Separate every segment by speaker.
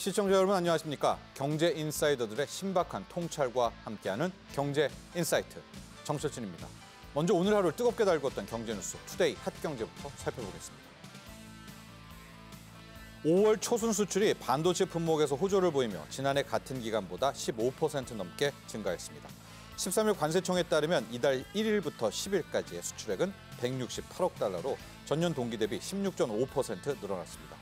Speaker 1: 시청자 여러분 안녕하십니까? 경제 인사이더들의 신박한 통찰과 함께하는 경제 인사이트 정철진입니다. 먼저 오늘 하루를 뜨겁게 달궜던 경제 뉴스 투데이 핫경제부터 살펴보겠습니다. 5월 초순 수출이 반도체 품목에서 호조를 보이며 지난해 같은 기간보다 15% 넘게 증가했습니다. 13일 관세청에 따르면 이달 1일부터 10일까지의 수출액은 168억 달러로 전년 동기 대비 16.5% 늘어났습니다.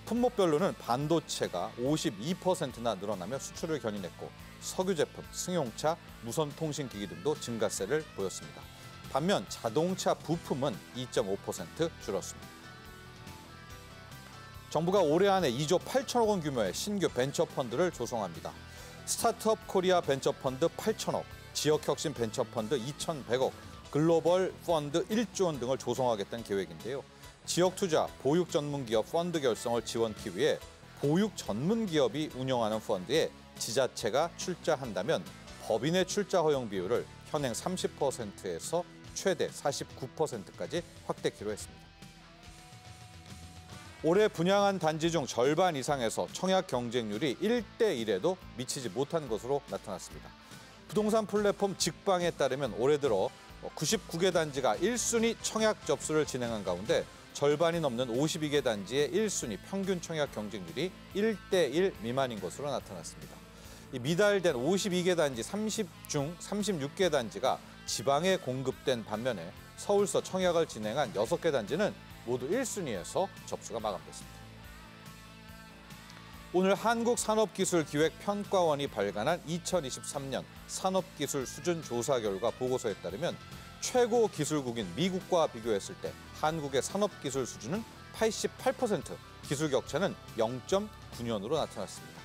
Speaker 1: 품목별로는 반도체가 52%나 늘어나며 수출을 견인했고 석유 제품, 승용차, 무선 통신기기 등도 증가세를 보였습니다. 반면 자동차 부품은 2.5% 줄었습니다. 정부가 올해 안에 2조 8천억 원 규모의 신규 벤처펀드를 조성합니다. 스타트업 코리아 벤처펀드 8천억, 지역혁신 벤처펀드 2,100억, 글로벌 펀드 1조 원 등을 조성하겠다는 계획인데요. 지역투자, 보육 전문기업 펀드 결성을 지원하기 위해 보육 전문기업이 운영하는 펀드에 지자체가 출자한다면 법인의 출자 허용 비율을 현행 30%에서 최대 49%까지 확대키로 했습니다. 올해 분양한 단지 중 절반 이상에서 청약 경쟁률이 1대1에도 미치지 못한 것으로 나타났습니다. 부동산 플랫폼 직방에 따르면 올해 들어 99개 단지가 1순위 청약 접수를 진행한 가운데 절반이 넘는 52개 단지의 1순위 평균 청약 경쟁률이 1대1 미만인 것으로 나타났습니다. 미달된 52개 단지 36개 단지가 지방에 공급된 반면에 서울서 청약을 진행한 6개 단지는 모두 1순위에서 접수가 마감됐습니다. 오늘 한국산업기술기획평가원이 발간한 2023년 산업기술 수준 조사 결과 보고서에 따르면 최고 기술국인 미국과 비교했을 때 한국의 산업기술 수준은 88%, 기술 격차는 0.9년으로 나타났습니다.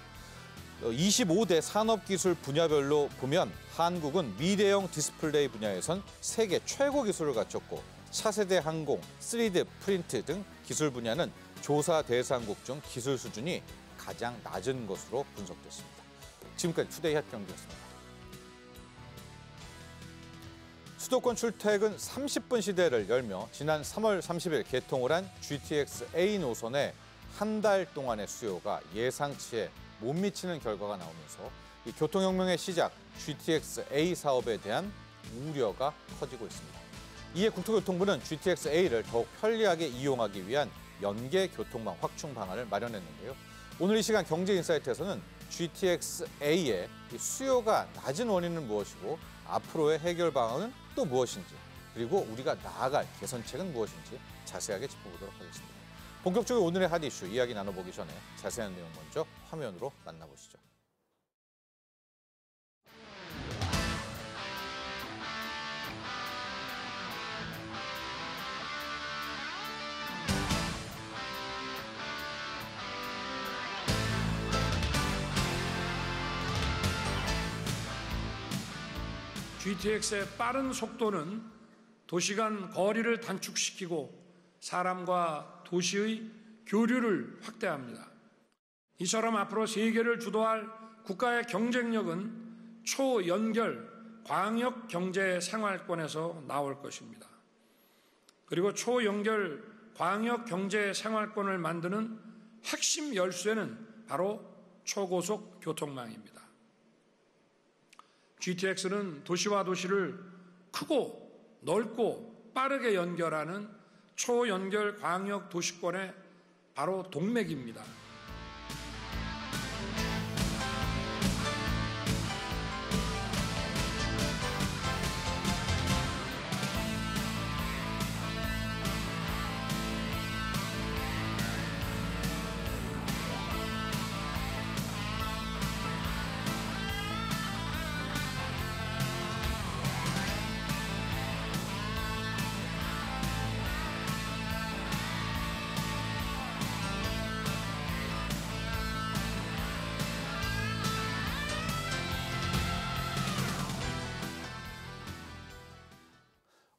Speaker 1: 25대 산업기술 분야별로 보면 한국은 미래형 디스플레이 분야에선 세계 최고 기술을 갖췄고 차세대 항공, 3D 프린트 등 기술 분야는 조사 대상국 중 기술 수준이 가장 낮은 것으로 분석됐습니다. 지금까지 투데이 핫경제였습니다. 수도권 출퇴근 30분 시대를 열며 지난 3월 30일 개통을 한 GTX-A 노선의 한 달 동안의 수요가 예상치에 못 미치는 결과가 나오면서 이 교통혁명의 시작 GTX-A 사업에 대한 우려가 커지고 있습니다. 이에 국토교통부는 GTX-A를 더욱 편리하게 이용하기 위한 연계 교통망 확충 방안을 마련했는데요. 오늘 이 시간 경제인사이트에서는 GTX-A의 수요가 낮은 원인은 무엇이고 앞으로의 해결 방안은 또 무엇인지 그리고 우리가 나아갈 개선책은 무엇인지 자세하게 짚어보도록 하겠습니다. 본격적으로 오늘의 핫 이슈 이야기 나눠보기 전에 자세한 내용 먼저 화면으로 만나보시죠.
Speaker 2: GTX의 빠른 속도는 도시 간 거리를 단축시키고 사람과 도시의 교류를 확대합니다. 이처럼 앞으로 세계를 주도할 국가의 경쟁력은 초연결 광역 경제 생활권에서 나올 것입니다. 그리고 초연결 광역 경제 생활권을 만드는 핵심 열쇠는 바로 초고속 교통망입니다. GTX는 도시와 도시를 크고 넓고 빠르게 연결하는 초연결 광역 도시권의 바로 동맥입니다.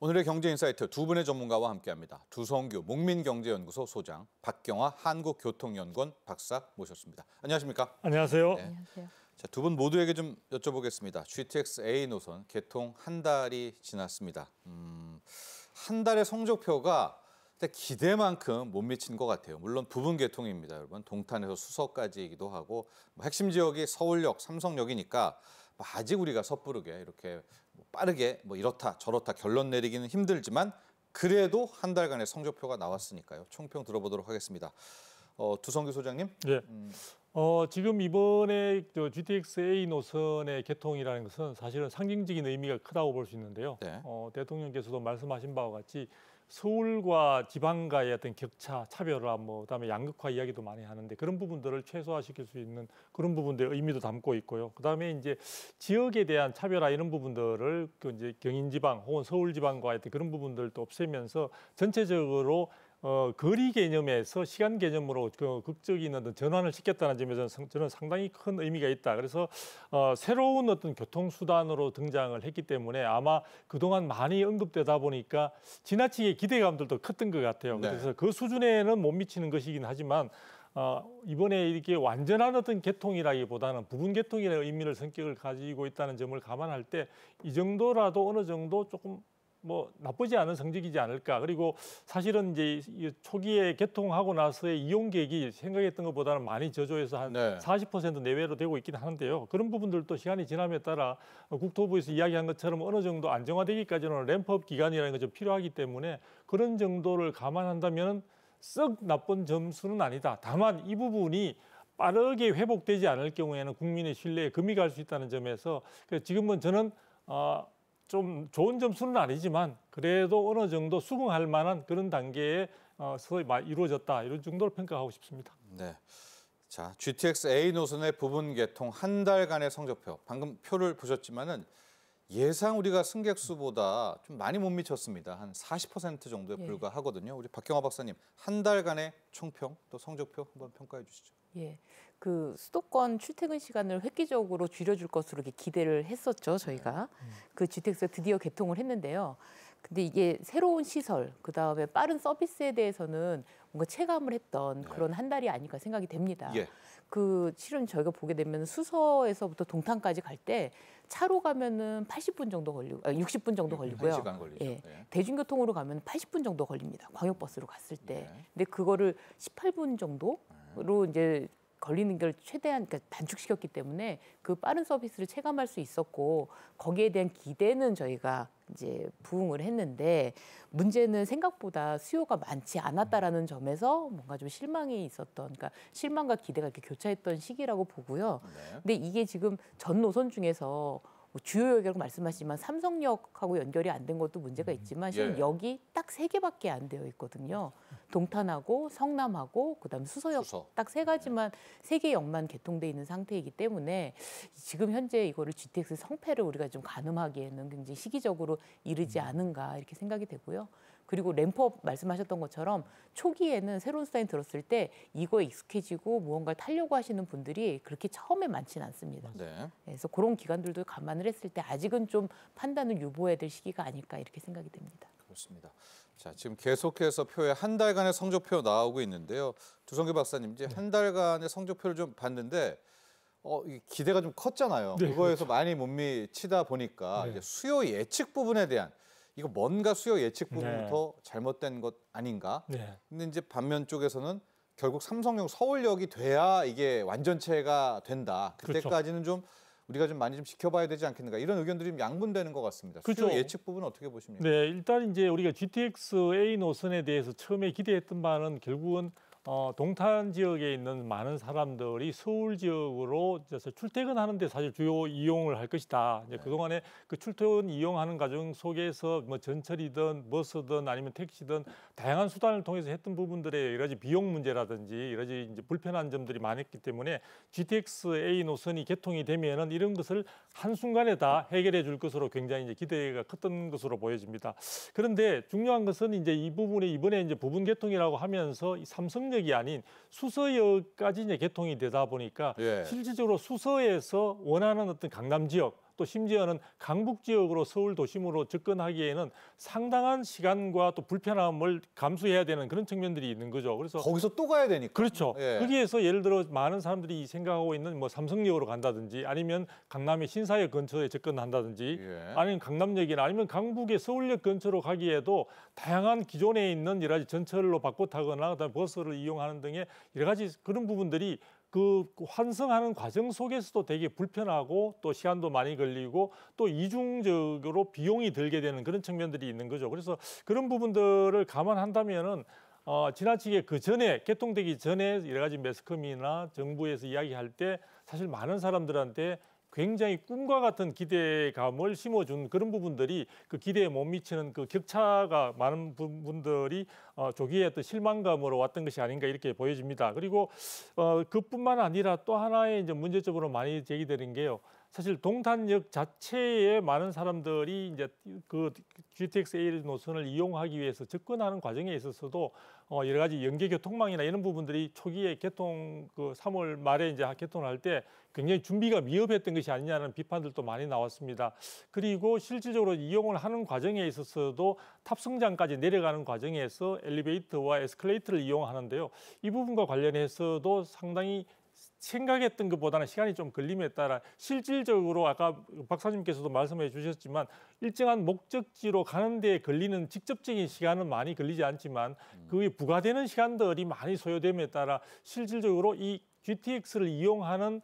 Speaker 1: 오늘의 경제인사이트 두 분의 전문가와 함께합니다. 두성규 목민경제연구소 소장, 박경화 한국교통연구원 박사 모셨습니다. 안녕하십니까?
Speaker 3: 안녕하세요.
Speaker 1: 네. 안녕하세요. 자, 두 분 모두에게 좀 여쭤보겠습니다. GTX-A 노선 개통 한 달이 지났습니다. 한 달의 성적표가 근데 기대만큼 못 미친 것 같아요. 물론 부분 개통입니다, 여러분. 동탄에서 수서까지이기도 하고 뭐 핵심 지역이 서울역, 삼성역이니까 뭐 아직 우리가 섣부르게 이렇게 뭐 빠르게 뭐 이렇다 저렇다 결론 내리기는 힘들지만 그래도 한 달간의 성적표가 나왔으니까요. 총평 들어보도록 하겠습니다. 두성규 소장님.
Speaker 3: 네. 지금 이번에 GTX-A 노선의 개통이라는 것은 사실은 상징적인 의미가 크다고 볼 수 있는데요.
Speaker 1: 네.
Speaker 3: 대통령께서도 말씀하신 바와 같이 서울과 지방과의 어떤 격차, 차별화, 그다음에 양극화 이야기도 많이 하는데 그런 부분들을 최소화시킬 수 있는 그런 부분들의 의미도 담고 있고요. 그다음에 이제 지역에 대한 차별화 이런 부분들을 이제 경인지방 혹은 서울지방과의 어떤 그런 부분들도 없애면서 전체적으로 거리 개념에서 시간 개념으로 극적인 어떤 전환을 시켰다는 점에서 저는 상당히 큰 의미가 있다. 그래서 새로운 어떤 교통수단으로 등장을 했기 때문에 아마 그동안 많이 언급되다 보니까 지나치게 기대감들도 컸던 것 같아요.
Speaker 1: 네.
Speaker 3: 그래서 그 수준에는 못 미치는 것이긴 하지만 이번에 이렇게 완전한 어떤 개통이라기보다는 부분 개통이라는 의미를 성격을 가지고 있다는 점을 감안할 때 이 정도라도 어느 정도 조금 나쁘지 않은 성적이지 않을까. 그리고 사실은 이제 초기에 개통하고 나서의 이용객이 생각했던 것보다는 많이 저조해서 한
Speaker 1: 네.
Speaker 3: 40% 내외로 되고 있긴 하는데요. 그런 부분들도 시간이 지남에 따라 국토부에서 이야기한 것처럼 어느 정도 안정화되기까지는 램프업 기간이라는 게 좀 필요하기 때문에 그런 정도를 감안한다면 썩 나쁜 점수는 아니다. 다만 이 부분이 빠르게 회복되지 않을 경우에는 국민의 신뢰에 금이 갈 수 있다는 점에서 지금은 저는 좀 좋은 점수는 아니지만 그래도 어느 정도 수긍할 만한 그런 단계에 이루어졌다 이런 정도로 평가하고 싶습니다.
Speaker 1: 네. 자, GTX-A 노선의 부분 개통 한 달간의 성적표. 방금 표를 보셨지만은 예상 우리가 승객 수보다 좀 많이 못 미쳤습니다. 한 40% 정도에 불과하거든요. 우리 박경화 박사님, 한 달간의 총평 또 성적표 한번 평가해 주시죠.
Speaker 4: 예. 그 수도권 출퇴근 시간을 획기적으로 줄여줄 것으로 이렇게 기대를 했었죠, 저희가. 그 GTX가 드디어 개통을 했는데요. 근데 이게 새로운 시설, 그다음에 빠른 서비스에 대해서는 뭔가 체감을 했던 그런 한 달이 아닐까 생각이 됩니다.
Speaker 1: 예.
Speaker 4: 그 실은 저희가 보게 되면 수서에서부터 동탄까지 갈 때 차로 가면은 80분 정도 걸리고 60분 정도 걸리고요.
Speaker 1: 1시간 걸리죠.
Speaker 4: 예.
Speaker 1: 네.
Speaker 4: 대중교통으로 가면 80분 정도 걸립니다. 광역버스로 갔을 때.
Speaker 1: 네.
Speaker 4: 근데 그거를 18분 정도로 이제 걸리는 걸 최대한 단축시켰기 때문에 그 빠른 서비스를 체감할 수 있었고 거기에 대한 기대는 저희가 이제 부응을 했는데 문제는 생각보다 수요가 많지 않았다라는 점에서 뭔가 좀 실망이 있었던, 그러니까 실망과 기대가 이렇게 교차했던 시기라고 보고요.
Speaker 1: 네.
Speaker 4: 근데 이게 지금 전 노선 중에서 주요역이라고 말씀하시지만 삼성역하고 연결이 안 된 것도 문제가 있지만 실은
Speaker 1: 예.
Speaker 4: 역이 딱 3개밖에 안 되어 있거든요. 동탄하고 성남하고 그다음 수서역
Speaker 1: 수서.
Speaker 4: 딱 3가지만 3개 역만 개통돼 있는 상태이기 때문에 지금 현재 이거를 GTX 성패를 우리가 좀 가늠하기에는 굉장히 시기적으로 이르지 않은가 이렇게 생각이 되고요. 그리고 램프업 말씀하셨던 것처럼 초기에는 새로운 수단이 들었을 때 이거에 익숙해지고 무언가를 타려고 하시는 분들이 그렇게 처음에 많지는 않습니다.
Speaker 1: 네.
Speaker 4: 그래서 그런 기관들도 감안을 했을 때 아직은 좀 판단을 유보해야 될 시기가 아닐까 이렇게 생각이 됩니다.
Speaker 1: 그렇습니다. 자, 지금 계속해서 표에 한 달간의 성적표 나오고 있는데요. 두성규 박사님, 이제 한 달간의 성적표를 좀 봤는데 이 기대가 좀 컸잖아요.
Speaker 3: 네,
Speaker 1: 그거에서 많이 못 미치다 보니까
Speaker 3: 네.
Speaker 1: 이제 수요 예측 부분에 대한 이거 뭔가 수요 예측 부분부터 잘못된 것 아닌가?
Speaker 3: 네.
Speaker 1: 근데 이제 반면 쪽에서는 결국 삼성역 서울역이 돼야 이게 완전체가 된다. 그때까지는 좀 우리가 좀 많이 좀 지켜봐야 되지 않겠는가? 이런 의견들이 좀 양분되는 것 같습니다.
Speaker 3: 그렇죠.
Speaker 1: 수요 예측 부분 어떻게 보십니까?
Speaker 3: 네, 일단 이제 우리가 GTX-A 노선에 대해서 처음에 기대했던 바는 결국은 동탄 지역에 있는 많은 사람들이 서울 지역으로 출퇴근하는데 사실 주요 이용을 할 것이다. 이제 그동안에 그 출퇴근 이용하는 과정 속에서 뭐 전철이든 버스든 아니면 택시든 다양한 수단을 통해서 했던 부분들의 여러 가지 비용 문제라든지 여러 가지 이제 불편한 점들이 많았기 때문에 GTX-A 노선이 개통이 되면은 이런 것을 한순간에 다 해결해 줄 것으로 굉장히 이제 기대가 컸던 것으로 보여집니다. 그런데 중요한 것은 이제 이 부분에 이번에 이제 부분 개통이라고 하면서 이 삼성역이 아닌 수서역까지 이제 개통이 되다 보니까
Speaker 1: 예.
Speaker 3: 실질적으로 수서에서 원하는 어떤 강남 지역 또 심지어는 강북 지역으로 서울 도심으로 접근하기에는 상당한 시간과 또 불편함을 감수해야 되는 그런 측면들이 있는 거죠. 그래서
Speaker 1: 거기서 또 가야 되니까.
Speaker 3: 그렇죠.
Speaker 1: 예.
Speaker 3: 거기에서 예를 들어 많은 사람들이 생각하고 있는 뭐 삼성역으로 간다든지 아니면 강남의 신사역 근처에 접근한다든지
Speaker 1: 예.
Speaker 3: 아니면 강남역이나 아니면 강북의 서울역 근처로 가기에도 다양한 기존에 있는 여러 가지 전철로 바꿔 타거나 그다음에 버스를 이용하는 등의 여러 가지 그런 부분들이 그 환승하는 과정 속에서도 되게 불편하고 또 시간도 많이 걸리고 또 이중적으로 비용이 들게 되는 그런 측면들이 있는 거죠. 그래서 그런 부분들을 감안한다면은 지나치게 그 전에 개통되기 전에 여러 가지 매스컴이나 정부에서 이야기할 때 사실 많은 사람들한테 굉장히 꿈과 같은 기대감을 심어준 그런 부분들이 그 기대에 못 미치는 그 격차가 많은 분들이 조기에 또 실망감으로 왔던 것이 아닌가 이렇게 보여집니다. 그리고 그뿐만 아니라 또 하나의 이제 문제점으로 많이 제기되는 게요. 사실 동탄역 자체에 많은 사람들이 이제 그 GTX-A 노선을 이용하기 위해서 접근하는 과정에 있어서도 여러 가지 연계 교통망이나 이런 부분들이 초기에 개통 그 3월 말에 이제 개통할 때 굉장히 준비가 미흡했던 것이 아니냐는 비판들도 많이 나왔습니다. 그리고 실질적으로 이용을 하는 과정에 있어서도 탑승장까지 내려가는 과정에서 엘리베이터와 에스컬레이터를 이용하는데요. 이 부분과 관련해서도 상당히 생각했던 것보다는 시간이 좀 걸림에 따라 실질적으로 아까 박사님께서도 말씀해 주셨지만 일정한 목적지로 가는 데 걸리는 직접적인 시간은 많이 걸리지 않지만 그에 부과되는 시간들이 많이 소요됨에 따라 실질적으로 이 GTX를 이용하는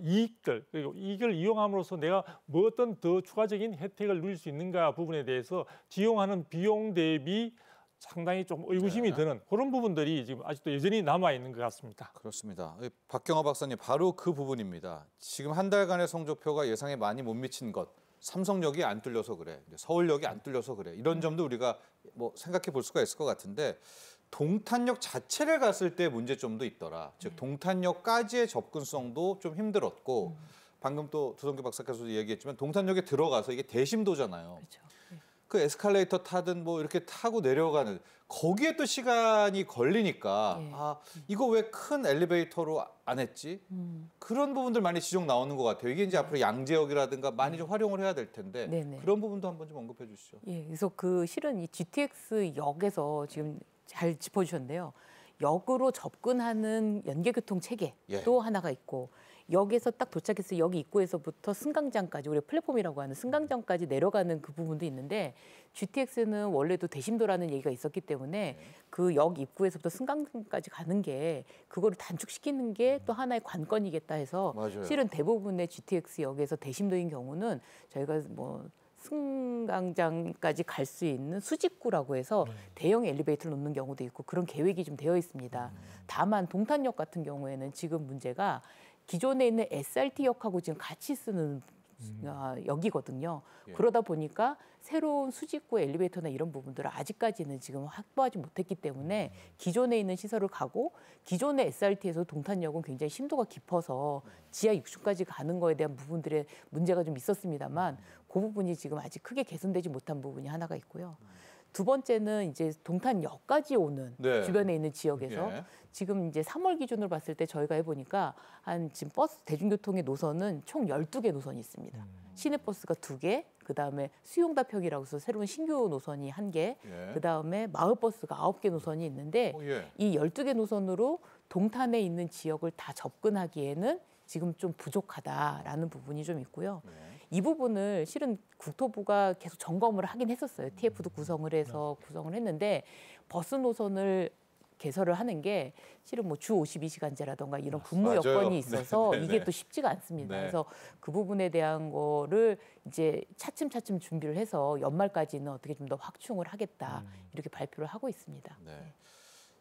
Speaker 3: 이익들 그리고 이걸 이용함으로써 내가 뭐 어떤 더 추가적인 혜택을 누릴 수 있는가 부분에 대해서 지용하는 비용 대비 상당히 좀 의구심이 드는 그런 부분들이 지금 아직도 여전히 남아 있는 것 같습니다.
Speaker 1: 그렇습니다. 박경화 박사님 바로 그 부분입니다. 지금 한 달간의 성적표가 예상에 많이 못 미친 것. 삼성역이 안 뚫려서 그래. 서울역이 안 뚫려서 그래. 이런 점도 우리가 뭐 생각해 볼 수가 있을 것 같은데 동탄역 자체를 갔을 때 문제점도 있더라. 즉 동탄역까지의 접근성도 좀 힘들었고 방금 또 두성규 박사께서도 얘기했지만 동탄역에 들어가서 이게 대심도잖아요.
Speaker 4: 그렇죠.
Speaker 1: 그 에스컬레이터 타든 뭐 이렇게 타고 내려가는 거기에 또 시간이 걸리니까 이거 왜 큰 엘리베이터로 안 했지? 그런 부분들 많이 지적 나오는 것 같아요. 이게 이제 앞으로 양재역이라든가 많이 좀 활용을 해야 될 텐데
Speaker 4: 네네.
Speaker 1: 그런 부분도 한번 좀 언급해 주시죠.
Speaker 4: 예, 그래서 그 실은 이 GTX 역에서 지금 잘 짚어주셨는데요. 역으로 접근하는 연계교통 체계도 하나가 있고 역에서 딱 도착해서 역 입구에서부터 승강장까지 우리가 플랫폼이라고 하는 승강장까지 내려가는 그 부분도 있는데 GTX는 원래도 대심도라는 얘기가 있었기 때문에 그 역 입구에서부터 승강장까지 가는 게 그거를 단축시키는 게 또 하나의 관건이겠다 해서
Speaker 1: 맞아요.
Speaker 4: 실은 대부분의 GTX 역에서 대심도인 경우는 저희가 뭐 승강장까지 갈 수 있는 수직구라고 해서 대형 엘리베이터를 놓는 경우도 있고 그런 계획이 좀 되어 있습니다. 다만 동탄역 같은 경우에는 지금 문제가 기존에 있는 SRT역하고 지금 같이 쓰는 역이거든요. 그러다 보니까 새로운 수직구 엘리베이터나 이런 부분들을 아직까지는 지금 확보하지 못했기 때문에 기존에 있는 시설을 가고 기존의 SRT에서 동탄역은 굉장히 심도가 깊어서 지하 6층까지 가는 거에 대한 부분들의 문제가 좀 있었습니다만 그 부분이 지금 아직 크게 개선되지 못한 부분이 하나가 있고요. 두 번째는 이제 동탄역까지 오는 주변에 있는 지역에서 지금 이제 3월 기준으로 봤을 때 저희가 해보니까 한 지금 버스 대중교통의 노선은 총 12개 노선이 있습니다. 시내버스가 2개, 그다음에 수용다평이라고 해서 새로운 신규 노선이 1개, 그다음에 마을버스가 9개 노선이 있는데 이 12개 노선으로 동탄에 있는 지역을 다 접근하기에는 지금 좀 부족하다라는 부분이 좀 있고요. 이 부분을 실은 국토부가 계속 점검을 하긴 했었어요. TF도 구성을 해서 구성을 했는데 버스 노선을 개설을 하는 게 실은 뭐 주 52시간제라던가 이런 근무 여건이 있어서 이게 또 쉽지가 않습니다. 그래서 그 부분에 대한 거를 이제 차츰차츰 준비를 해서 연말까지는 어떻게 좀 더 확충을 하겠다 이렇게 발표를 하고 있습니다.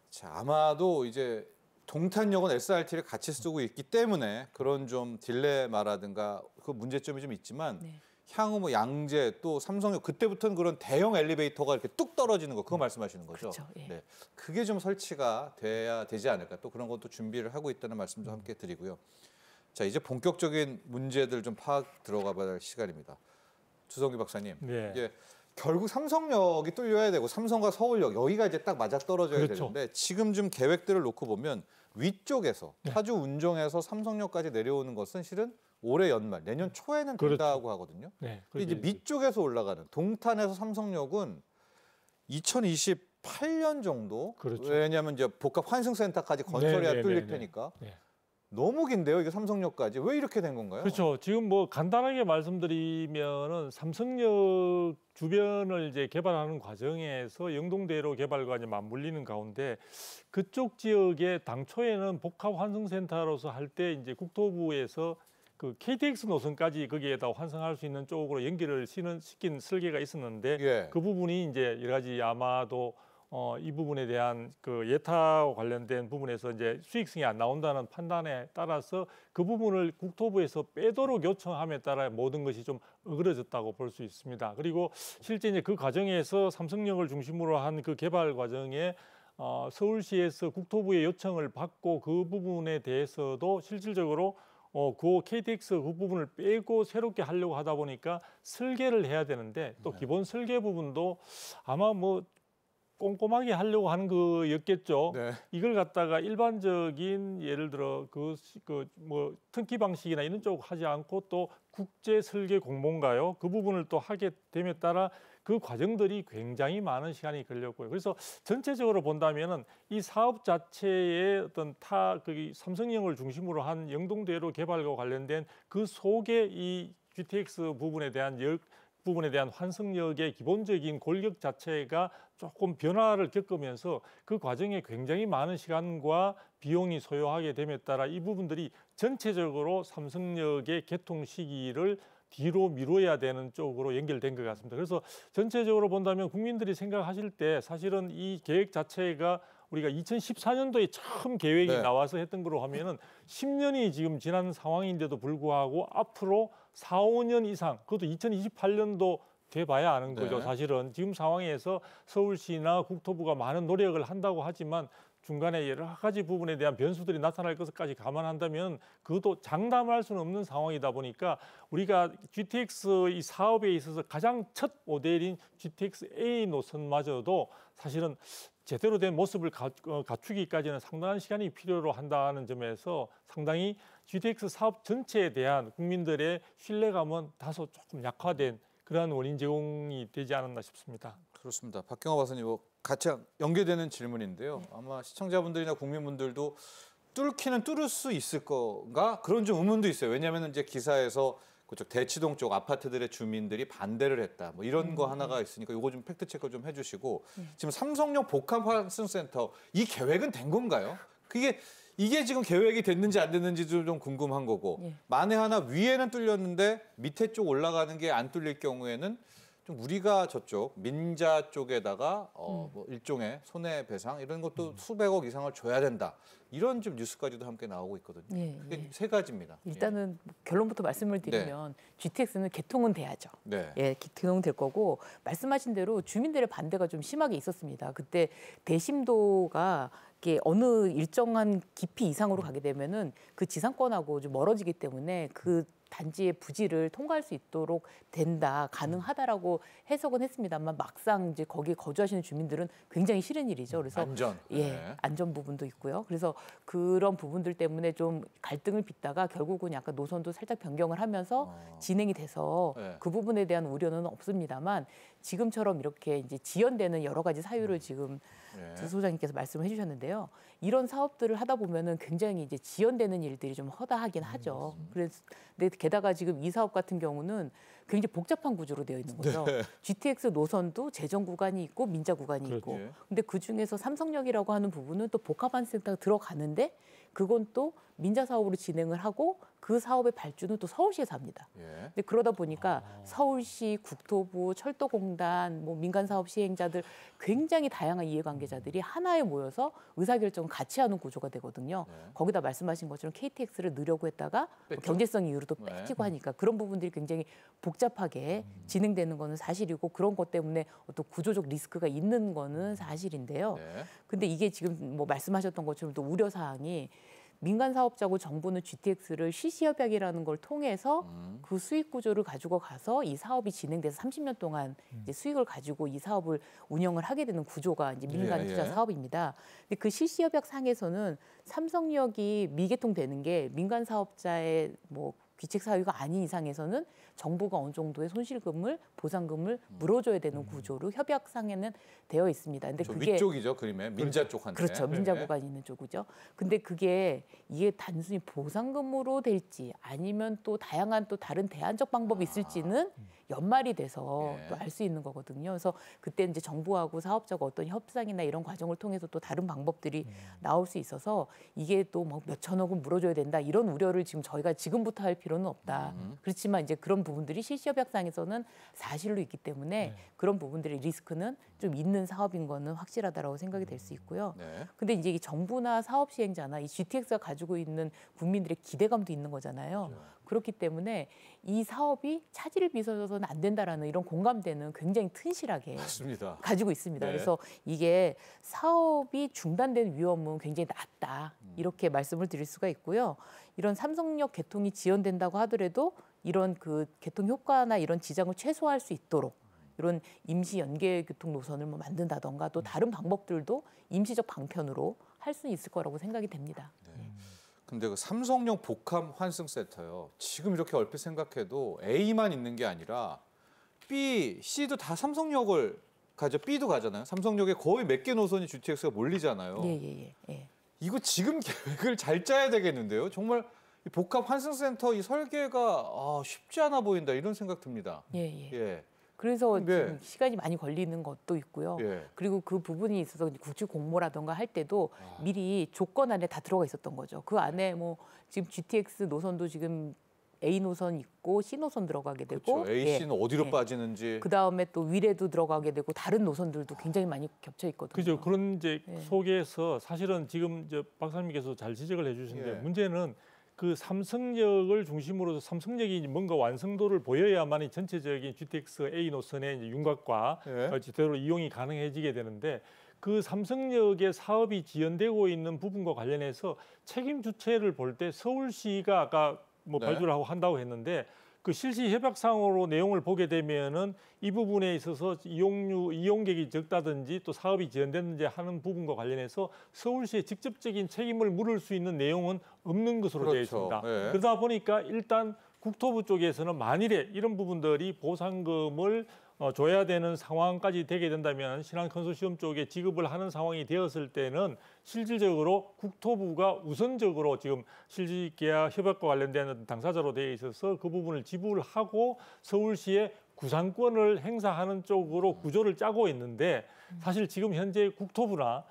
Speaker 1: 자, 아마도 이제 동탄역은 SRT를 같이 쓰고 있기 때문에 그런 좀 딜레마라든가 그 문제점이 좀 있지만 향후 뭐 양재 또 삼성역 그때부터는 그런 대형 엘리베이터가 이렇게 뚝 떨어지는 거 그거 말씀하시는 거죠?
Speaker 4: 그렇죠.
Speaker 1: 네, 그게 좀 설치가 돼야 되지 않을까 또 그런 것도 준비를 하고 있다는 말씀도 함께 드리고요. 자, 이제 본격적인 문제들 좀 파악 들어가 봐야 할 시간입니다. 주성기 박사님, 이제 결국 삼성역이 뚫려야 되고 삼성과 서울역 여기가 이제 딱 맞아 떨어져야 되는데 지금 좀 계획들을 놓고 보면 위쪽에서 타주 운정에서 삼성역까지 내려오는 것은 실은 올해 연말, 내년 초에는 된다고 하거든요.
Speaker 3: 네,
Speaker 1: 근데 이제 밑쪽에서 올라가는 동탄에서 삼성역은 2028년 정도.
Speaker 3: 그렇죠.
Speaker 1: 왜냐하면 이제 복합 환승센터까지 건설해야
Speaker 3: 네,
Speaker 1: 뚫릴
Speaker 3: 네,
Speaker 1: 테니까.
Speaker 3: 네.
Speaker 1: 너무 긴데요, 이게 삼성역까지. 왜 이렇게 된 건가요?
Speaker 3: 그렇죠. 지금 뭐 간단하게 말씀드리면은 삼성역 주변을 이제 개발하는 과정에서 영동대로 개발과 이제 맞물리는 가운데 그쪽 지역에 당초에는 복합 환승센터로서 할 때 이제 국토부에서 그 KTX 노선까지 거기에다 환승할 수 있는 쪽으로 연결을 시킨 설계가 있었는데
Speaker 1: 예.
Speaker 3: 그 부분이 이제 여러 가지 아마도 이 부분에 대한 그 예타와 관련된 부분에서 이제 수익성이 안 나온다는 판단에 따라서 그 부분을 국토부에서 빼도록 요청함에 따라 모든 것이 좀 어그러졌다고 볼 수 있습니다. 그리고 실제 이제 그 과정에서 삼성역을 중심으로 한 그 개발 과정에 서울시에서 국토부의 요청을 받고 그 부분에 대해서도 실질적으로 그 KTX 그 부분을 빼고 새롭게 하려고 하다 보니까 설계를 해야 되는데 또 기본 설계 부분도 아마 뭐 꼼꼼하게 하려고 하는 거였겠죠.
Speaker 1: 네.
Speaker 3: 이걸 갖다가 일반적인 예를 들어 뭐 등기 방식이나 이런 쪽 하지 않고 또 국제 설계 공모인가요? 그 부분을 또 하게 됨에 따라 그 과정들이 굉장히 많은 시간이 걸렸고요. 그래서 전체적으로 본다면은 이 사업 자체의 어떤 그 삼성역을 중심으로 한 영동대로 개발과 관련된 그 속에 이 GTX 부분에 대한 환승역의 기본적인 골격 자체가 조금 변화를 겪으면서 그 과정에 굉장히 많은 시간과 비용이 소요하게 됨에 따라 이 부분들이 전체적으로 삼성역의 개통 시기를 뒤로 미뤄야 되는 쪽으로 연결된 것 같습니다. 그래서 전체적으로 본다면 국민들이 생각하실 때 사실은 이 계획 자체가 우리가 2014년도에 처음 계획이
Speaker 1: 네.
Speaker 3: 나와서 했던 거로 하면은 10년이 지금 지난 상황인데도 불구하고 앞으로 4, 5년 이상, 그것도 2028년도 돼봐야 아는 거죠.
Speaker 1: 네.
Speaker 3: 사실은 지금 상황에서 서울시나 국토부가 많은 노력을 한다고 하지만 중간에 여러 가지 부분에 대한 변수들이 나타날 것까지 감안한다면 그것도 장담할 수는 없는 상황이다 보니까 우리가 GTX 이 사업에 있어서 가장 첫 모델인 GTX A 노선마저도 사실은 제대로 된 모습을 갖추기까지는 상당한 시간이 필요로 한다는 점에서 상당히 GTX 사업 전체에 대한 국민들의 신뢰감은 다소 조금 약화된 그러한 원인 제공이 되지 않았나 싶습니다.
Speaker 1: 그렇습니다. 박경화 박사님, 같이 연계되는 질문인데요. 아마 시청자분들이나 국민분들도 뚫기는 뚫을 수 있을 건가? 그런 좀 의문도 있어요. 왜냐하면 이제 기사에서 그쪽 대치동 쪽 아파트들의 주민들이 반대를 했다. 뭐 이런 거 하나가 있으니까 이거 좀 팩트 체크 좀 해주시고 지금 삼성역 복합환승센터 이 계획은 된 건가요? 이게 지금 계획이 됐는지 안 됐는지도 좀 궁금한 거고 만에 하나 위에는 뚫렸는데 밑에 쪽 올라가는 게 안 뚫릴 경우에는 좀 우리가 저쪽 민자 쪽에다가 뭐 일종의 손해배상 이런 것도 수백억 이상을 줘야 된다. 이런 좀 뉴스까지도 함께 나오고 있거든요. 그게 세 가지입니다.
Speaker 4: 일단은 결론부터 말씀을 드리면 GTX는 개통은 돼야죠.
Speaker 1: 네.
Speaker 4: 예, 개통은 될 거고 말씀하신 대로 주민들의 반대가 좀 심하게 있었습니다. 그때 대심도가 이게 어느 일정한 깊이 이상으로 가게 되면은 그 지상권하고 좀 멀어지기 때문에 그 단지의 부지를 통과할 수 있도록 된다, 가능하다라고 해석은 했습니다만 막상 이제 거기에 거주하시는 주민들은 굉장히 싫은 일이죠. 그래서
Speaker 1: 안전.
Speaker 4: 안전 부분도 있고요. 그래서 그런 부분들 때문에 좀 갈등을 빚다가 결국은 약간 노선도 살짝 변경을 하면서 진행이 돼서 그 부분에 대한 우려는 없습니다만 지금처럼 이렇게 이제 지연되는 여러 가지 사유를 지금 조 소장님께서 말씀을 해주셨는데요. 이런 사업들을 하다 보면은 굉장히 이제 지연되는 일들이 좀 허다하긴 하죠. 그래서 근데 게다가 지금 이 사업 같은 경우는 굉장히 복잡한 구조로 되어 있는 거죠. GTX 노선도 재정 구간이 있고 민자 구간이 있고. 근데 그 중에서 삼성역이라고 하는 부분은 또 복합환승센터가 들어가는데 그건 또 민자 사업으로 진행을 하고 그 사업의 발주는 또 서울시에서 합니다. 근데 그러다 보니까 서울시, 국토부, 철도공단, 뭐 민간사업 시행자들 굉장히 다양한 이해관계자들이 하나에 모여서 의사결정을 같이 하는 구조가 되거든요. 거기다 말씀하신 것처럼 KTX를 넣으려고 했다가 뭐 경제성 이유로도 빼지고 하니까 그런 부분들이 굉장히 복잡하게 진행되는 거는 사실이고 그런 것 때문에 어떤 구조적 리스크가 있는 거는 사실인데요. 근데 이게 지금 뭐 말씀하셨던 것처럼 또 우려사항이 민간 사업자고 정부는 GTX를 실시협약이라는 걸 통해서 그 수익 구조를 가지고 가서 이 사업이 진행돼서 30년 동안 이제 수익을 가지고 이 사업을 운영을 하게 되는 구조가 이제 민간 투자 사업입니다. 근데 그 실시협약 상에서는 삼성역이 미개통되는 게 민간 사업자의 뭐 귀책 사유가 아닌 이상에서는 정부가 어느 정도의 손실금을 보상금을 물어줘야 되는 구조로 협약상에는 되어 있습니다. 근데 그게
Speaker 1: 위쪽이죠, 그림에 민자 쪽한테.
Speaker 4: 그렇죠, 민자 구간이 있는 쪽이죠. 근데 이게 단순히 보상금으로 될지 아니면 또 다양한 또 다른 대안적 방법이 있을지는 연말이 돼서 또 알 수 있는 거거든요. 그래서 그때 이제 정부하고 사업자가 어떤 협상이나 이런 과정을 통해서 또 다른 방법들이 나올 수 있어서 이게 또 뭐 몇천억은 물어줘야 된다 이런 우려를 지금 저희가 지금부터 할 필요는 없다. 그렇지만 이제 그런 부분들이 실시협약상에서는 사실로 있기 때문에 그런 부분들의 리스크는 좀 있는 사업인 거는 확실하다라고 생각이 될 수 있고요. 근데 이제 이 정부나 사업 시행자나 이 GTX가 가지고 있는 국민들의 기대감도 있는 거잖아요. 그렇기 때문에 이 사업이 차질을 빚어져서는 안 된다라는 이런 공감대는 굉장히 튼실하게
Speaker 1: 맞습니다.
Speaker 4: 가지고 있습니다.
Speaker 1: 네.
Speaker 4: 그래서 이게 사업이 중단된 위험은 굉장히 낮다 이렇게 말씀을 드릴 수가 있고요. 이런 삼성역 개통이 지연된다고 하더라도 이런 그 개통 효과나 이런 지장을 최소화할 수 있도록 이런 임시 연계 교통 노선을 뭐 만든다던가 또 다른 방법들도 임시적 방편으로 할 수 있을 거라고 생각이 됩니다.
Speaker 1: 근데 그 삼성역 복합 환승센터요. 지금 이렇게 얼핏 생각해도 A만 있는 게 아니라 B, C도 다 삼성역을 가죠. B도 가잖아요. 삼성역에 거의 몇 개 노선이 GTX가 몰리잖아요.
Speaker 4: 예.
Speaker 1: 이거 지금 계획을 잘 짜야 되겠는데요. 정말 이 복합 환승센터 이 설계가 쉽지 않아 보인다 이런 생각 듭니다.
Speaker 4: 예. 그래서 지금 시간이 많이 걸리는 것도 있고요. 그리고 그 부분이 있어서 구축 공모라던가 할 때도 미리 조건 안에 다 들어가 있었던 거죠. 그 안에 뭐 지금 GTX 노선도 지금 A 노선 있고 C 노선 들어가게 되고
Speaker 1: 그렇죠. A, C는 어디로 빠지는지
Speaker 4: 그 다음에 또 위례도 들어가게 되고 다른 노선들도 굉장히 많이 겹쳐 있거든요.
Speaker 3: 그죠. 그런 이제 속에서 사실은 지금 이제 박사님께서 잘 지적을 해주신데 문제는 그 삼성역을 중심으로 삼성역이 뭔가 완성도를 보여야만이 전체적인 GTX A 노선의 이제 윤곽과 제대로 이용이 가능해지게 되는데 그 삼성역의 사업이 지연되고 있는 부분과 관련해서 책임 주체를 볼 때 서울시가 아까 뭐 발주를 하고 한다고 했는데 그 실시 협약상으로 내용을 보게 되면은 이 부분에 있어서 이용객이 적다든지 또 사업이 지연됐는지 하는 부분과 관련해서 서울시에 직접적인 책임을 물을 수 있는 내용은 없는 것으로 되어 있습니다. 그러다 보니까 일단 국토부 쪽에서는 만일에 이런 부분들이 보상금을 줘야 되는 상황까지 되게 된다면 신한 컨소시엄 쪽에 지급을 하는 상황이 되었을 때는 실질적으로 국토부가 우선적으로 지금 실질계약 협약과 관련된 당사자로 되어 있어서 그 부분을 지불하고 서울시에 구상권을 행사하는 쪽으로 구조를 짜고 있는데 사실 지금 현재 국토부나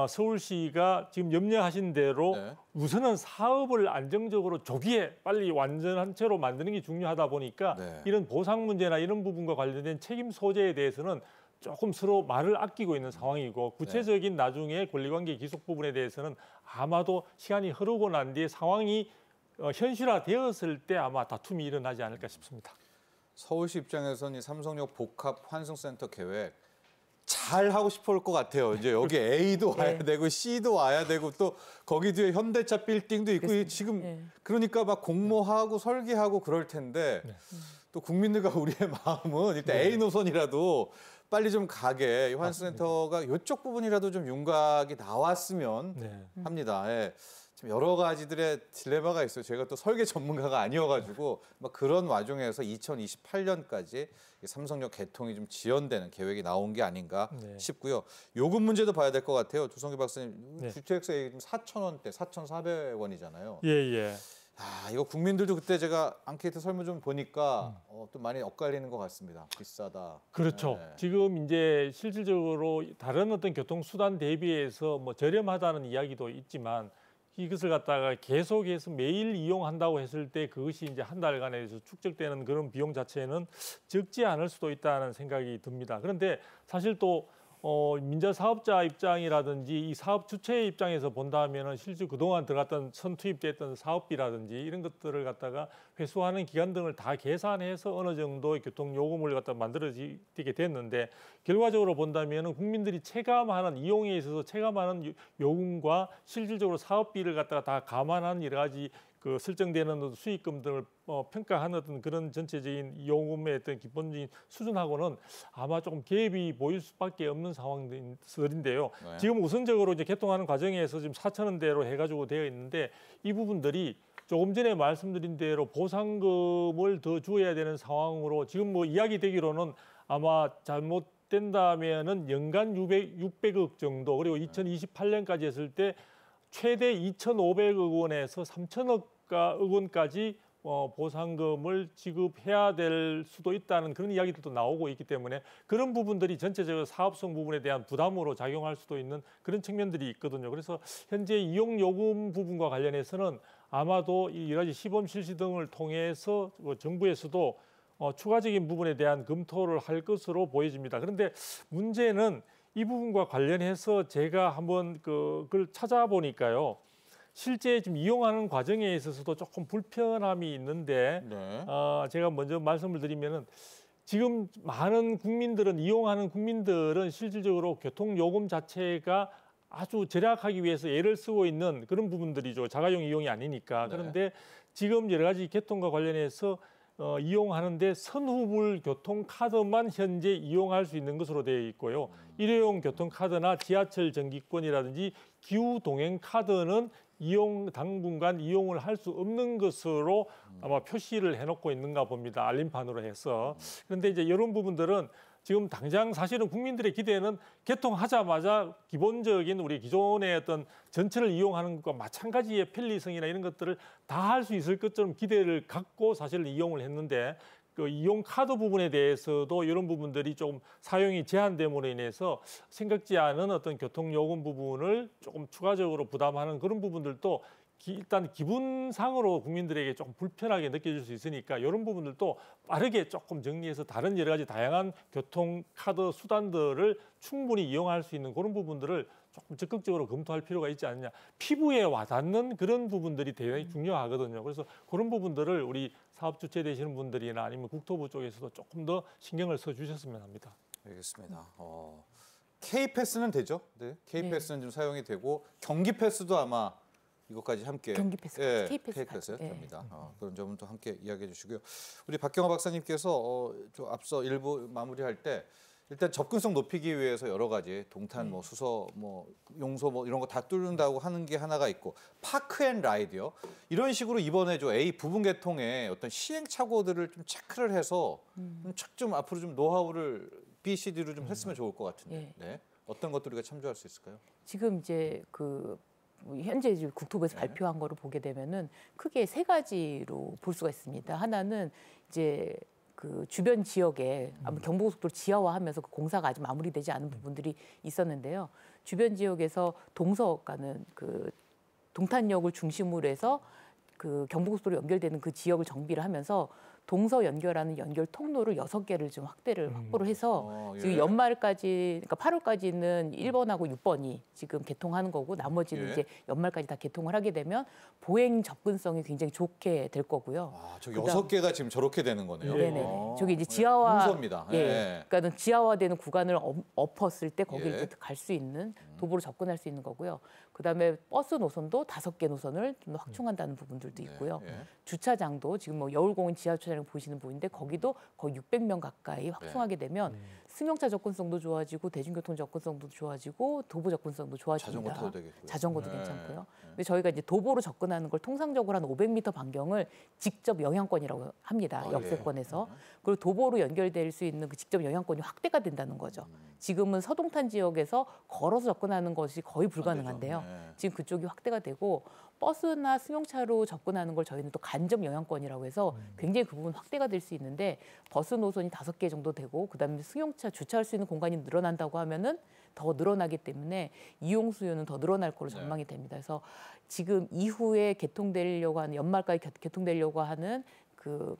Speaker 3: 서울시가 지금 염려하신 대로 우선은 사업을 안정적으로 조기에 빨리 완전한 채로 만드는 게 중요하다 보니까 이런 보상 문제나 이런 부분과 관련된 책임 소재에 대해서는 조금 서로 말을 아끼고 있는 상황이고 구체적인 나중에 권리관계 기속 부분에 대해서는 아마도 시간이 흐르고 난 뒤에 상황이 현실화되었을 때 아마 다툼이 일어나지 않을까 싶습니다.
Speaker 1: 서울시 입장에서는 이 삼성역 복합 환승센터 계획 잘 하고 싶을 것 같아요. 이제 여기 A도 와야 되고 C도 와야 되고 또 거기 뒤에 현대차 빌딩도 있고 지금 그러니까 막 공모하고 설계하고 그럴 텐데 또 국민들과 우리의 마음은 일단 A 노선이라도 빨리 좀 가게 이 환승센터가 이쪽 부분이라도 좀 윤곽이 나왔으면 합니다. 여러 가지들의 딜레마가 있어요. 제가 또 설계 전문가가 아니어가지고 막 그런 와중에서 2028년까지 삼성역 개통이 좀 지연되는 계획이 나온 게 아닌가 싶고요. 요금 문제도 봐야 될 것 같아요. 두성기 박사님, GTX 4,000원대, 4,400원이잖아요. 이거 국민들도 그때 제가 앙케이트 설문 좀 보니까 또 많이 엇갈리는 것 같습니다. 비싸다.
Speaker 3: 그렇죠. 지금 이제 실질적으로 다른 어떤 교통수단 대비해서 뭐 저렴하다는 이야기도 있지만 이것을 갖다가 계속해서 매일 이용한다고 했을 때 그것이 이제 한 달간에서 축적되는 그런 비용 자체는 적지 않을 수도 있다는 생각이 듭니다. 그런데 사실 또 민자 사업자 입장이라든지 이 사업 주체의 입장에서 본다면은 실제 그동안 들어갔던 선투입됐던 사업비라든지 이런 것들을 갖다가 회수하는 기간 등을 다 계산해서 어느 정도의 교통 요금을 갖다 만들어지게 됐는데 결과적으로 본다면은 국민들이 체감하는 이용에 있어서 체감하는 요금과 실질적으로 사업비를 갖다가 다 감안한 여러 가지 그 설정되는 수익금 등을 평가하는 어떤 그런 전체적인 요금의 어떤 기본적인 수준하고는 아마 조금 갭이 보일 수밖에 없는 상황들인데요.
Speaker 1: 네.
Speaker 3: 지금 우선적으로 이제 개통하는 과정에서 지금 4,000원대로 해가지고 되어 있는데 이 부분들이 조금 전에 말씀드린 대로 보상금을 더 주어야 되는 상황으로 지금 뭐 이야기되기로는 아마 잘못된다면은 연간 600억 정도 그리고 2028년까지 했을 때 최대 2,500억 원에서 3,000억 원까지 보상금을 지급해야 될 수도 있다는 그런 이야기들도 나오고 있기 때문에 그런 부분들이 전체적으로 사업성 부분에 대한 부담으로 작용할 수도 있는 그런 측면들이 있거든요. 그래서 현재 이용 요금 부분과 관련해서는 아마도 이 여러 가지 시범 실시 등을 통해서 정부에서도 추가적인 부분에 대한 검토를 할 것으로 보여집니다. 그런데 문제는 이 부분과 관련해서 제가 한번 그걸 찾아보니까요. 실제 지금 이용하는 과정에 있어서도 조금 불편함이 있는데
Speaker 1: 네.
Speaker 3: 제가 먼저 말씀을 드리면은 지금 많은 국민들은 이용하는 국민들은 실질적으로 교통요금 자체가 아주 절약하기 위해서 애를 쓰고 있는 그런 부분들이죠. 자가용 이용이 아니니까.
Speaker 1: 네.
Speaker 3: 그런데 지금 여러 가지 개통과 관련해서 이용하는데 선후불 교통카드만 현재 이용할 수 있는 것으로 되어 있고요. 일회용 교통카드나 지하철 정기권이라든지 기후동행카드는 당분간 이용을 할 수 없는 것으로 아마 표시를 해놓고 있는가 봅니다. 알림판으로 해서. 그런데 이제 이런 부분들은 지금 당장 사실은 국민들의 기대는 개통하자마자 기본적인 우리 기존의 어떤 전철을 이용하는 것과 마찬가지의 편리성이나 이런 것들을 다 할 수 있을 것처럼 기대를 갖고 사실 이용을 했는데 그 이용 카드 부분에 대해서도 이런 부분들이 조금 사용이 제한됨으로 인해서 생각지 않은 어떤 교통요금 부분을 조금 추가적으로 부담하는 그런 부분들도 일단 기분상으로 국민들에게 조금 불편하게 느껴질 수 있으니까 이런 부분들도 빠르게 조금 정리해서 다른 여러 가지 다양한 교통카드 수단들을 충분히 이용할 수 있는 그런 부분들을 조금 적극적으로 검토할 필요가 있지 않느냐. 피부에 와닿는 그런 부분들이 대단히 중요하거든요. 그래서 그런 부분들을 우리 사업 주체 되시는 분들이나 아니면 국토부 쪽에서도 조금 더 신경을 써주셨으면 합니다.
Speaker 1: 알겠습니다. K패스는 되죠? 네. K패스는 좀 사용이 되고 경기패스도 아마 이것까지 함께
Speaker 4: 경기패스,
Speaker 1: 예,
Speaker 4: K패스
Speaker 1: K패스
Speaker 4: 예.
Speaker 1: 됩니다. 그런 점은 또 함께 이야기해 주시고요. 우리 박경화 박사님께서 좀 앞서 일부 마무리할 때 일단 접근성 높이기 위해서 여러 가지 동탄 뭐 수서 뭐 용서 뭐 이런 거 다 뚫는다고 하는 게 하나가 있고 파크앤라이드요. 이런 식으로 이번에 A 부분 개통에 어떤 시행착오들을 좀 체크를 해서 좀 앞으로 좀 노하우를 B, C, D로 좀 했으면 좋을 것 같은데.
Speaker 4: 예.
Speaker 1: 네. 어떤 것들 우리가 참조할 수 있을까요?
Speaker 4: 지금 이제 현재 이제 국토부에서 발표한 거를 보게 되면은 크게 세 가지로 볼 수가 있습니다. 하나는 이제 그 주변 지역에 아마 경부고속도로 지하화하면서 그 공사가 아직 마무리되지 않은 부분들이 있었는데요. 주변 지역에서 동서 가는 그 동탄역을 중심으로 해서 그 경부고속도로 연결되는 그 지역을 정비를 하면서 동서 연결하는 연결 통로를 6개를 좀 확보를 해서
Speaker 1: 예.
Speaker 4: 지금 연말까지 그러니까 8월까지는 1번하고 6번이 지금 개통하는 거고 나머지는
Speaker 1: 예.
Speaker 4: 이제 연말까지 다 개통을 하게 되면 보행 접근성이 굉장히 좋게 될 거고요.
Speaker 1: 저 6개가 지금 저렇게 되는 거네요.
Speaker 4: 네네. 저기 이제 지하화
Speaker 1: 동서입니다.
Speaker 4: 예. 그러니까는 지하화되는 구간을 엎었을 때 거기를
Speaker 1: 예.
Speaker 4: 이제 갈 수 있는 도보로 접근할 수 있는 거고요. 그다음에 버스 노선도 5개 노선을 좀 더 확충한다는 부분들도 있고요.
Speaker 1: 예.
Speaker 4: 주차장도 지금 뭐 여울공원 지하 주차장 보시는 분인데 거기도 거의 600명 가까이 확충하게 되면 승용차 접근성도 좋아지고 대중교통 접근성도 좋아지고 도보 접근성도 좋아집니다.
Speaker 1: 자전거 타도 되겠고요.
Speaker 4: 자전거도
Speaker 1: 네.
Speaker 4: 괜찮고요. 근데 저희가 이제 도보로 접근하는 걸 통상적으로 한 500m 반경을 직접 영향권이라고 합니다. 역세권에서. 그리고 도보로 연결될 수 있는 그 직접 영향권이 확대가 된다는 거죠. 지금은 서동탄 지역에서 걸어서 접근하는 것이 거의 불가능한데요. 지금 그쪽이 확대가 되고 버스나 승용차로 접근하는 걸 저희는 또 간접 영향권이라고 해서 굉장히 그 부분 확대가 될 수 있는데 버스 노선이 5개 정도 되고 그다음에 승용차 주차할 수 있는 공간이 늘어난다고 하면은 더 늘어나기 때문에 이용 수요는 더 늘어날 거로 전망이 됩니다. 그래서 지금 이후에 개통되려고 하는 연말까지 개통되려고 하는 그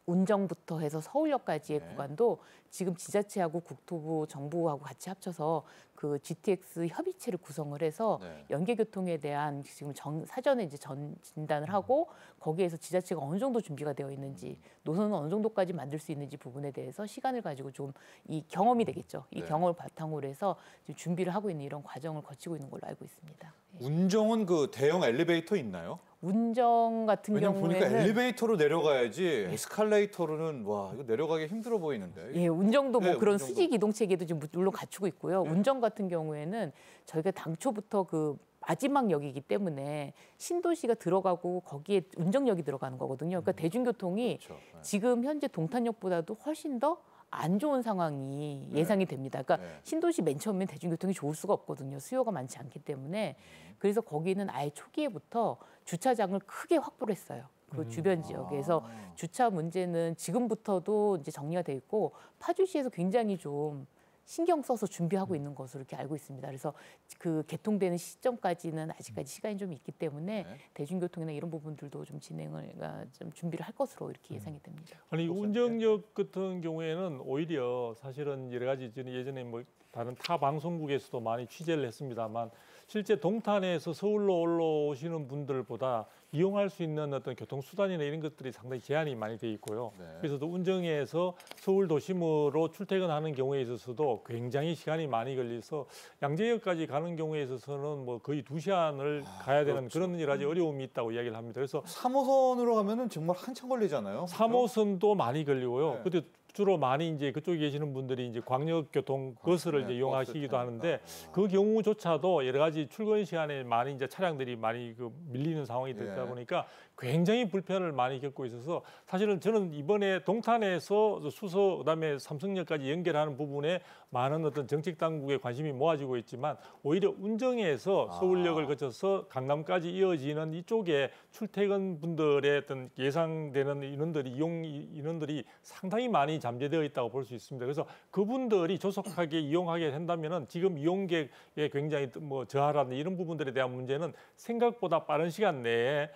Speaker 4: 운정부터 해서 서울역까지의 구간도 지금 지자체하고 국토부, 정부하고 같이 합쳐서 그 GTX 협의체를 구성을 해서 연계교통에 대한 지금 사전에 이제 진단을 하고 거기에서 지자체가 어느 정도 준비가 되어 있는지 노선은 어느 정도까지 만들 수 있는지 부분에 대해서 시간을 가지고 좀 이 경험이 되겠죠. 이 경험을 바탕으로 해서 지금 준비를 하고 있는 이런 과정을 거치고 있는 걸로 알고 있습니다.
Speaker 1: 운정은 그 대형 엘리베이터 있나요?
Speaker 4: 운정 같은
Speaker 1: 왜냐면
Speaker 4: 경우에는
Speaker 1: 보니까 엘리베이터로 내려가야지 에스컬레이터로는 와 이거 내려가기 힘들어 보이는데.
Speaker 4: 예, 운정도 뭐
Speaker 1: 네,
Speaker 4: 그런
Speaker 1: 운정도.
Speaker 4: 수직 이동 체계도 지금 물론 갖추고 있고요. 운정 같은 경우에는 저희가 당초부터 그 마지막 역이기 때문에 신도시가 들어가고 거기에 운정역이 들어가는 거거든요. 그러니까 대중교통이
Speaker 1: 그렇죠. 네.
Speaker 4: 지금 현재 동탄역보다도 훨씬 더 안 좋은 상황이 예상이 됩니다. 그러니까 신도시 맨 처음엔 대중교통이 좋을 수가 없거든요. 수요가 많지 않기 때문에. 그래서 거기는 아예 초기에부터 주차장을 크게 확보를 했어요. 그 주변 지역에서 주차 문제는 지금부터도 이제 정리가 돼 있고 파주시에서 굉장히 좀 신경 써서 준비하고 있는 것으로 이렇게 알고 있습니다. 그래서 그 개통되는 시점까지는 아직까지 시간이 좀 있기 때문에 대중교통이나 이런 부분들도 좀 좀 준비를 할 것으로 이렇게 예상이 됩니다.
Speaker 3: 아니 운정역 같은 경우에는 오히려 사실은 여러 가지 예전에 뭐 다른 타 방송국에서도 많이 취재를 했습니다만 실제 동탄에서 서울로 올라오시는 분들보다 이용할 수 있는 어떤 교통수단이나 이런 것들이 상당히 제한이 많이 돼 있고요. 그래서 또 운정에서 서울 도심으로 출퇴근하는 경우에 있어서도 굉장히 시간이 많이 걸려서 양재역까지 가는 경우에 있어서는 뭐 거의 2시간을 가야 되는 그런 여러 가지 어려움이 있다고 이야기를 합니다. 그래서
Speaker 1: 3호선으로 가면은 정말 한참 걸리잖아요.
Speaker 3: 3호선도 많이 걸리고요. 근데 주로 많이 이제 그쪽에 계시는 분들이 이제 광역교통 버스를 이제 이용하시기도 하는데 그 경우조차도 여러 가지 출근 시간에 많이 이제 차량들이 많이 그 밀리는 상황이 되다 보니까 굉장히 불편을 많이 겪고 있어서 사실은 저는 이번에 동탄에서 수서 그다음에 삼성역까지 연결하는 부분에 많은 어떤 정책 당국의 관심이 모아지고 있지만 오히려 운정에서 서울역을 거쳐서 강남까지 이어지는 이쪽에 출퇴근 분들의 어떤 예상되는 인원들이 상당히 많이 잠재되어 있다고 볼 수 있습니다. 그래서 그분들이 조속하게 이용하게 된다면은 지금 이용객에 굉장히 뭐 저하라는 이런 부분들에 대한 문제는 생각보다 빠른 시간 내에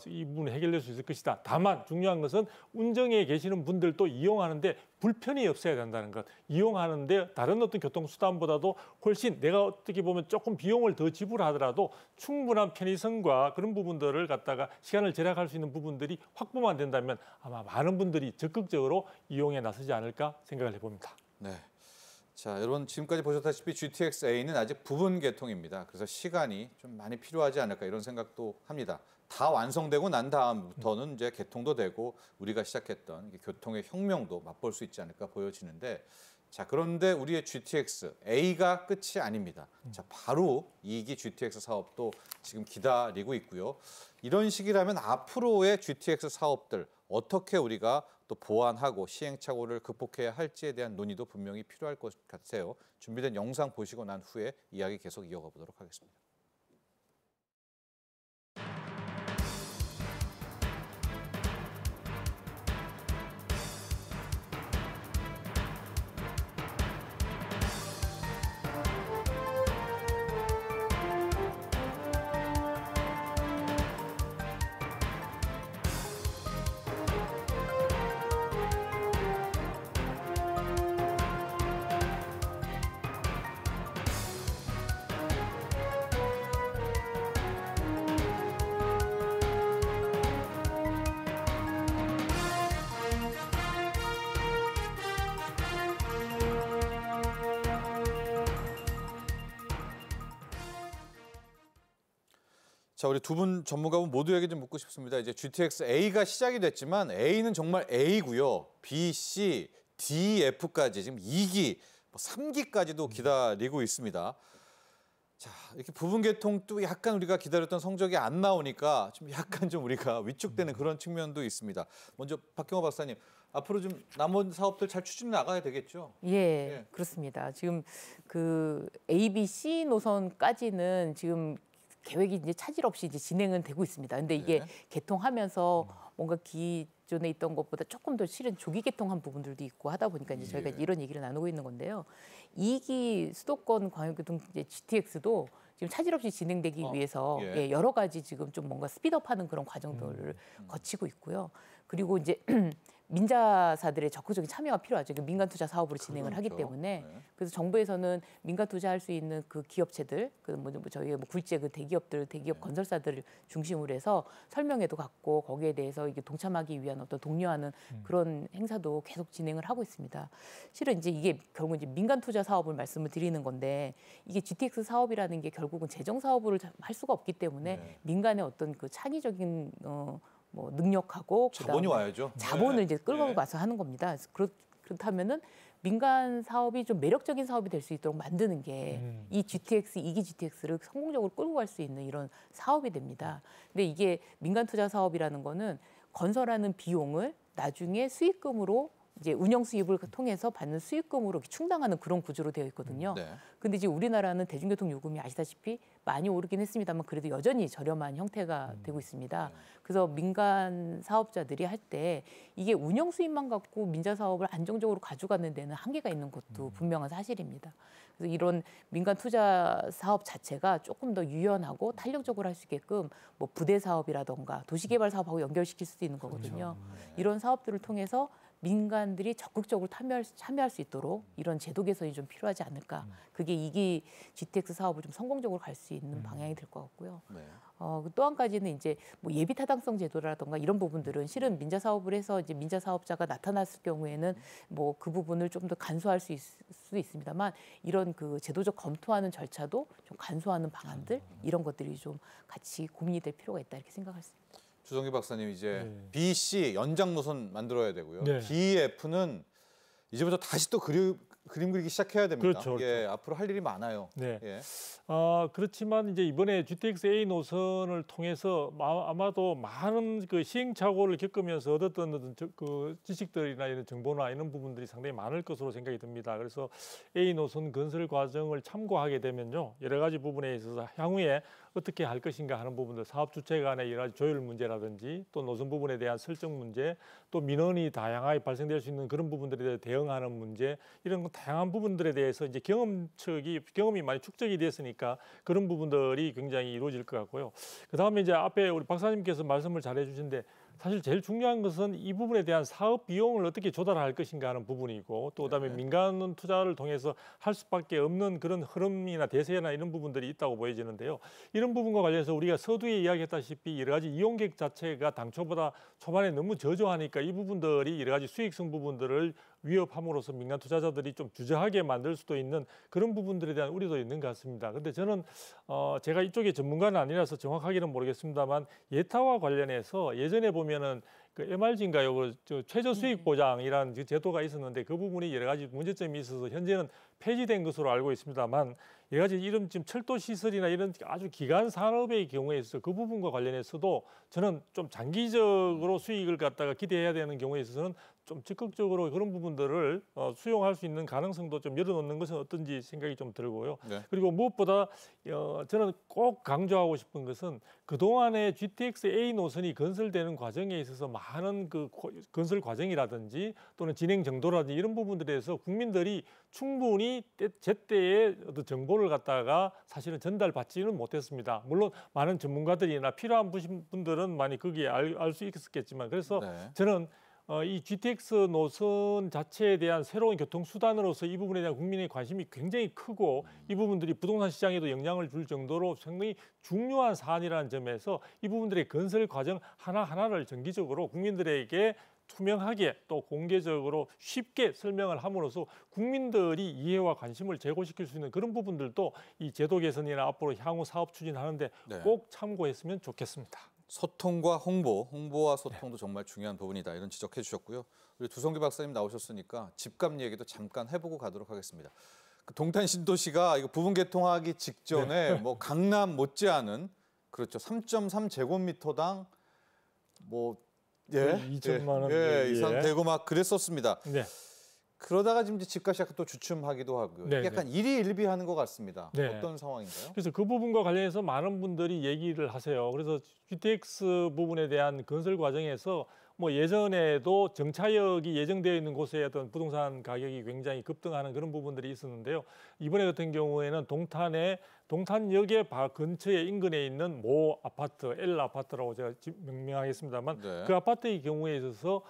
Speaker 3: 이 부분이 해결될 수 있을 것이다. 다만 중요한 것은 운정에 계시는 분들도 이용하는데 불편이 없어야 된다는 것. 이용하는데 다른 어떤 교통수단보다도 훨씬 내가 어떻게 보면 조금 비용을 더 지불하더라도 충분한 편의성과 그런 부분들을 갖다가 시간을 절약할 수 있는 부분들이 확보만 된다면 아마 많은 분들이 적극적으로 이용에 나서지 않을까 생각을 해봅니다.
Speaker 1: 네. 자, 여러분 지금까지 보셨다시피 GTX-A는 아직 부분 개통입니다. 그래서 시간이 좀 많이 필요하지 않을까 이런 생각도 합니다. 다 완성되고 난 다음부터는 이제 개통도 되고 우리가 시작했던 교통의 혁명도 맛볼 수 있지 않을까 보여지는데 자, 그런데 우리의 GTX-A가 끝이 아닙니다. 자, 바로 2기 GTX 사업도 지금 기다리고 있고요. 이런 식이라면 앞으로의 GTX 사업들 어떻게 우리가 또 보완하고 시행착오를 극복해야 할지에 대한 논의도 분명히 필요할 것 같아요. 준비된 영상 보시고 난 후에 이야기 계속 이어가 보도록 하겠습니다. 자, 우리 두 분 전문가분 모두에게 좀 묻고 싶습니다. 이제 GTX-A가 시작이 됐지만 A는 정말 A고요. B, C, D, F까지 지금 2기, 3기까지도 기다리고 있습니다. 자, 이렇게 부분 개통도 약간 우리가 기다렸던 성적이 안 나오니까 좀 약간 좀 우리가 위축되는 그런 측면도 있습니다. 먼저 박경호 박사님, 앞으로 좀 남은 사업들 잘 추진해 나가야 되겠죠?
Speaker 4: 예, 그렇습니다. 지금 그 A, B, C 노선까지는 지금 계획이 이제 차질 없이 이제 진행은 되고 있습니다. 근데 이게 개통하면서 뭔가 기존에 있던 것보다 조금 더 실은 조기 개통한 부분들도 있고 하다 보니까 이제 저희가 이런 얘기를 나누고 있는 건데요. 2기 수도권 광역교통 GTX도 지금 차질 없이 진행되기 위해서 여러 가지 지금 좀 뭔가 스피드업하는 그런 과정들을 거치고 있고요. 그리고 이제 민자사들의 적극적인 참여가 필요하죠. 민간 투자 사업으로 진행을 하기
Speaker 1: 그렇죠.
Speaker 4: 때문에
Speaker 1: 네.
Speaker 4: 그래서 정부에서는 민간 투자할 수 있는 그 기업체들, 저희가 굴지의 그 대기업들, 대기업 건설사들을 중심으로 해서 설명회도 갖고 거기에 대해서 이게 동참하기 위한 어떤 독려하는 그런 행사도 계속 진행을 하고 있습니다. 실은 이제 이게 결국 이제 민간 투자 사업을 말씀을 드리는 건데 이게 GTX 사업이라는 게 결국은 재정 사업을 할 수가 없기 때문에
Speaker 1: 네.
Speaker 4: 민간의 어떤 그 창의적인 뭐 능력하고
Speaker 1: 자본이 와야죠.
Speaker 4: 자본을
Speaker 1: 네.
Speaker 4: 이제 끌고
Speaker 1: 네.
Speaker 4: 가서 하는 겁니다. 그래서 그렇다면은 민간 사업이 좀 매력적인 사업이 될 수 있도록 만드는 게 이 GTX, 2기 GTX를 성공적으로 끌고 갈 수 있는 이런 사업이 됩니다. 근데 이게 민간 투자 사업이라는 거는 건설하는 비용을 나중에 수익금으로 이제 운영 수입을 통해서 받는 수익금으로 충당하는 그런 구조로 되어 있거든요.
Speaker 1: 네.
Speaker 4: 근데 지금 우리나라는 대중교통 요금이 아시다시피 많이 오르긴 했습니다만 그래도 여전히 저렴한 형태가 되고 있습니다. 그래서 민간 사업자들이 할 때 이게 운영 수입만 갖고 민자 사업을 안정적으로 가져가는 데는 한계가 있는 것도 분명한 사실입니다. 그래서 이런 민간 투자 사업 자체가 조금 더 유연하고 탄력적으로 할 수 있게끔 뭐 부대 사업이라던가 도시개발 사업하고 연결시킬 수도 있는 거거든요. 이런 사업들을 통해서 민간들이 적극적으로 참여할 수 있도록 이런 제도 개선이 좀 필요하지 않을까. 그게 2기 GTX 사업을 좀 성공적으로 갈 수 있는 방향이 될 것 같고요.
Speaker 1: 네.
Speaker 4: 또 한 가지는 이제 뭐 예비 타당성 제도라던가 이런 부분들은 실은 민자 사업을 해서 이제 민자 사업자가 나타났을 경우에는 뭐 그 부분을 좀 더 간소할 수도 있습니다만 이런 그 제도적 검토하는 절차도 좀 간소하는 방안들 이런 것들이 좀 같이 고민이 될 필요가 있다 이렇게 생각했습니다.
Speaker 1: 주성기 박사님 이제
Speaker 3: 네.
Speaker 1: B, C 연장 노선 만들어야 되고요.
Speaker 3: 네.
Speaker 1: D, F는 이제부터 다시 또 그림 그리기 시작해야 됩니다.
Speaker 3: 그렇죠,
Speaker 1: 예, 앞으로 할 일이 많아요.
Speaker 3: 네.
Speaker 1: 예.
Speaker 3: 그렇지만 이제 이번에 GTX A 노선을 통해서 아마도 많은 그 시행착오를 겪으면서 얻었던 그 지식들이나 이런 정보나 이런 부분들이 상당히 많을 것으로 생각이 듭니다. 그래서 A 노선 건설 과정을 참고하게 되면요, 여러 가지 부분에 있어서 향후에 어떻게 할 것인가 하는 부분들, 사업 주체 간의 여러 가지 조율 문제라든지 또 노선 부분에 대한 설정 문제, 또 민원이 다양하게 발생될 수 있는 그런 부분들에 대해 대응하는 문제, 이런 다양한 부분들에 대해서 이제 경험이 많이 축적이 됐으니까 그런 부분들이 굉장히 이루어질 것 같고요. 그다음에 이제 앞에 우리 박사님께서 말씀을 잘 해주신데 사실 제일 중요한 것은 이 부분에 대한 사업 비용을 어떻게 조달할 것인가 하는 부분이고 또 그다음에 민간 투자를 통해서 할 수밖에 없는 그런 흐름이나 대세나 이런 부분들이 있다고 보여지는데요. 이런 부분과 관련해서 우리가 서두에 이야기했다시피 여러 가지 이용객 자체가 당초보다 초반에 너무 저조하니까 이 부분들이 여러 가지 수익성 부분들을 위협함으로써 민간 투자자들이 좀 주저하게 만들 수도 있는 그런 부분들에 대한 우려도 있는 것 같습니다. 그런데 저는 제가 이쪽의 전문가는 아니라서 정확하게는 모르겠습니다만 예타와 관련해서 예전에 보면은 그 MRG인가요? 그 최저 수익 보장이라는 그 제도가 있었는데 그 부분이 여러 가지 문제점이 있어서 현재는 폐지된 것으로 알고 있습니다만 여러 가지 이런 지금 철도 시설이나 이런 아주 기간 산업의 경우에 있어서 그 부분과 관련해서도 저는 좀 장기적으로 수익을 갖다가 기대해야 되는 경우에 있어서는 좀 적극적으로 그런 부분들을 수용할 수 있는 가능성도 좀 열어놓는 것은 어떤지 생각이 좀 들고요.
Speaker 1: 네.
Speaker 3: 그리고 무엇보다 저는 꼭 강조하고 싶은 것은 그동안에 GTX A 노선이 건설되는 과정에 있어서 많은 그 건설 과정이라든지 또는 진행 정도라든지 이런 부분들에 대해서 국민들이 충분히 제때의 어떤 정보를 갖다가 사실은 전달받지는 못했습니다. 물론 많은 전문가들이나 필요한 분들은 많이 거기에 알 수 있었겠지만 그래서
Speaker 1: 네.
Speaker 3: 저는 이 GTX 노선 자체에 대한 새로운 교통수단으로서 이 부분에 대한 국민의 관심이 굉장히 크고 이 부분들이 부동산 시장에도 영향을 줄 정도로 상당히 중요한 사안이라는 점에서 이 부분들의 건설 과정 하나하나를 정기적으로 국민들에게 투명하게 또 공개적으로 쉽게 설명을 함으로써 국민들이 이해와 관심을 제고시킬 수 있는 그런 부분들도 이 제도 개선이나 앞으로 향후 사업 추진하는데
Speaker 1: 네.
Speaker 3: 꼭 참고했으면 좋겠습니다.
Speaker 1: 소통과 홍보와 소통도 정말 중요한 부분이다. 이런 지적해 주셨고요. 우리 주성기 박사님 나오셨으니까 집값 얘기도 잠깐 해보고 가도록 하겠습니다. 그 동탄 신도시가 이거 부분 개통하기 직전에 뭐 강남 못지않은 그렇죠 3.3 제곱미터당 뭐
Speaker 3: 2천만 원
Speaker 1: 이상 되고 막 그랬었습니다.
Speaker 3: 네.
Speaker 1: 그러다가 지금 이제 집값이 약간 또 주춤하기도 하고요.
Speaker 3: 네,
Speaker 1: 약간 일희일비하는 것 같습니다.
Speaker 3: 네.
Speaker 1: 어떤 상황인가요?
Speaker 3: 그래서 그 부분과 관련해서 많은 분들이 얘기를 하세요. 그래서 GTX 부분에 대한 건설 과정에서 뭐 예전에도 정차역이 예정되어 있는 곳에 어떤 부동산 가격이 굉장히 급등하는 그런 부분들이 있었는데요. 이번에 같은 경우에는 동탄역의 근처에 인근에 있는 모 아파트, L 아파트라고 제가 명명하겠습니다만
Speaker 1: 네.
Speaker 3: 그 아파트의 경우에 있어서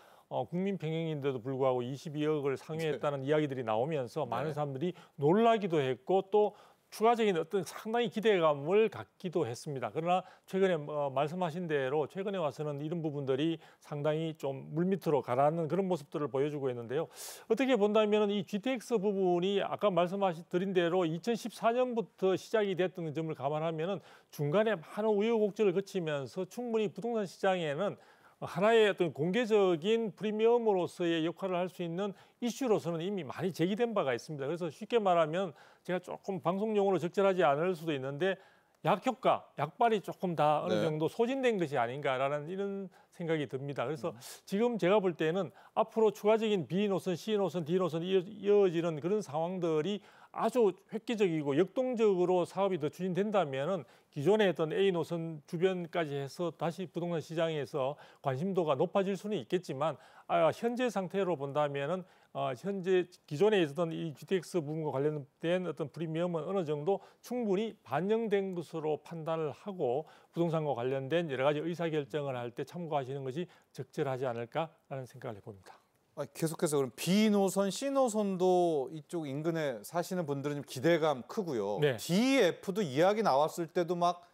Speaker 3: 국민 평형인데도 불구하고 22억을 상회했다는 이야기들이 나오면서 많은
Speaker 1: 네.
Speaker 3: 사람들이 놀라기도 했고 또 추가적인 어떤 상당히 기대감을 갖기도 했습니다. 그러나 최근에 말씀하신 대로 최근에 와서는 이런 부분들이 상당히 좀 물밑으로 가라앉는 그런 모습들을 보여주고 있는데요. 어떻게 본다면 이 GTX 부분이 아까 말씀드린 대로 2014년부터 시작이 됐던 점을 감안하면 중간에 많은 우여곡절을 거치면서 충분히 부동산 시장에는 하나의 어떤 공개적인 프리미엄으로서의 역할을 할 수 있는 이슈로서는 이미 많이 제기된 바가 있습니다. 그래서 쉽게 말하면 제가 조금 방송용어로 적절하지 않을 수도 있는데 약효과, 약발이 조금 다 어느
Speaker 1: 네.
Speaker 3: 정도 소진된 것이 아닌가라는 이런 생각이 듭니다. 그래서 지금 제가 볼 때는 앞으로 추가적인 B 노선, C 노선, D 노선 이어지는 그런 상황들이 아주 획기적이고 역동적으로 사업이 더 추진된다면은 기존에 했던 A 노선 주변까지 해서 다시 부동산 시장에서 관심도가 높아질 수는 있겠지만 현재 상태로 본다면은 현재 기존에 있었던 이 GTX 부분과 관련된 어떤 프리미엄은 어느 정도 충분히 반영된 것으로 판단을 하고 부동산과 관련된 여러 가지 의사결정을 할 때 참고하시는 것이 적절하지 않을까라는 생각을 해봅니다.
Speaker 1: 계속해서 그럼 B 노선, C 노선도 이쪽 인근에 사시는 분들은 좀 기대감 크고요.
Speaker 3: 네.
Speaker 1: D, F도 이야기 나왔을 때도 막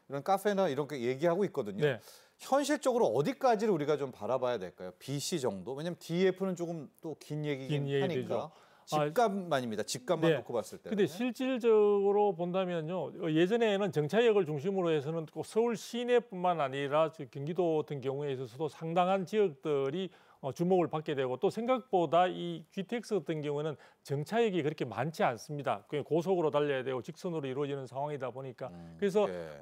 Speaker 1: 이런 카페나 이런 게 얘기하고 있거든요.
Speaker 3: 네.
Speaker 1: 현실적으로 어디까지를 우리가 좀 바라봐야 될까요? B, C 정도? 왜냐면 D, F는 조금 또 긴 얘기긴
Speaker 3: 긴 얘기
Speaker 1: 하니까.
Speaker 3: 되죠.
Speaker 1: 집값만입니다. 집값만
Speaker 3: 네.
Speaker 1: 놓고 봤을 때.
Speaker 3: 근데 실질적으로 본다면요, 예전에는 정차역을 중심으로 해서는 꼭 서울 시내뿐만 아니라 경기도 같은 경우에 있어서도 상당한 지역들이 주목을 받게 되고 또 생각보다 이 GTX 같은 경우는 정차역이 그렇게 많지 않습니다. 그냥 고속으로 달려야 되고 직선으로 이루어지는 상황이다 보니까 그래서
Speaker 1: 예.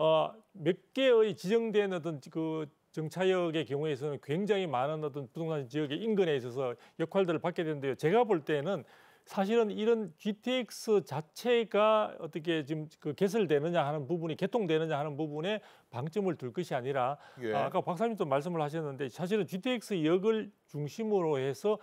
Speaker 3: 몇 개의 지정된 어떤 그 정차역의 경우에서는 굉장히 많은 어떤 부동산 지역의 인근에 있어서 역할들을 받게 되는데요. 제가 볼 때는 사실은 이런 GTX 자체가 어떻게 지금 그 개설되느냐 하는 부분이 개통되느냐 하는 부분에 방점을 둘 것이 아니라
Speaker 1: 예.
Speaker 3: 아까 박사님도 말씀을 하셨는데 사실은 GTX 역을 중심으로 해서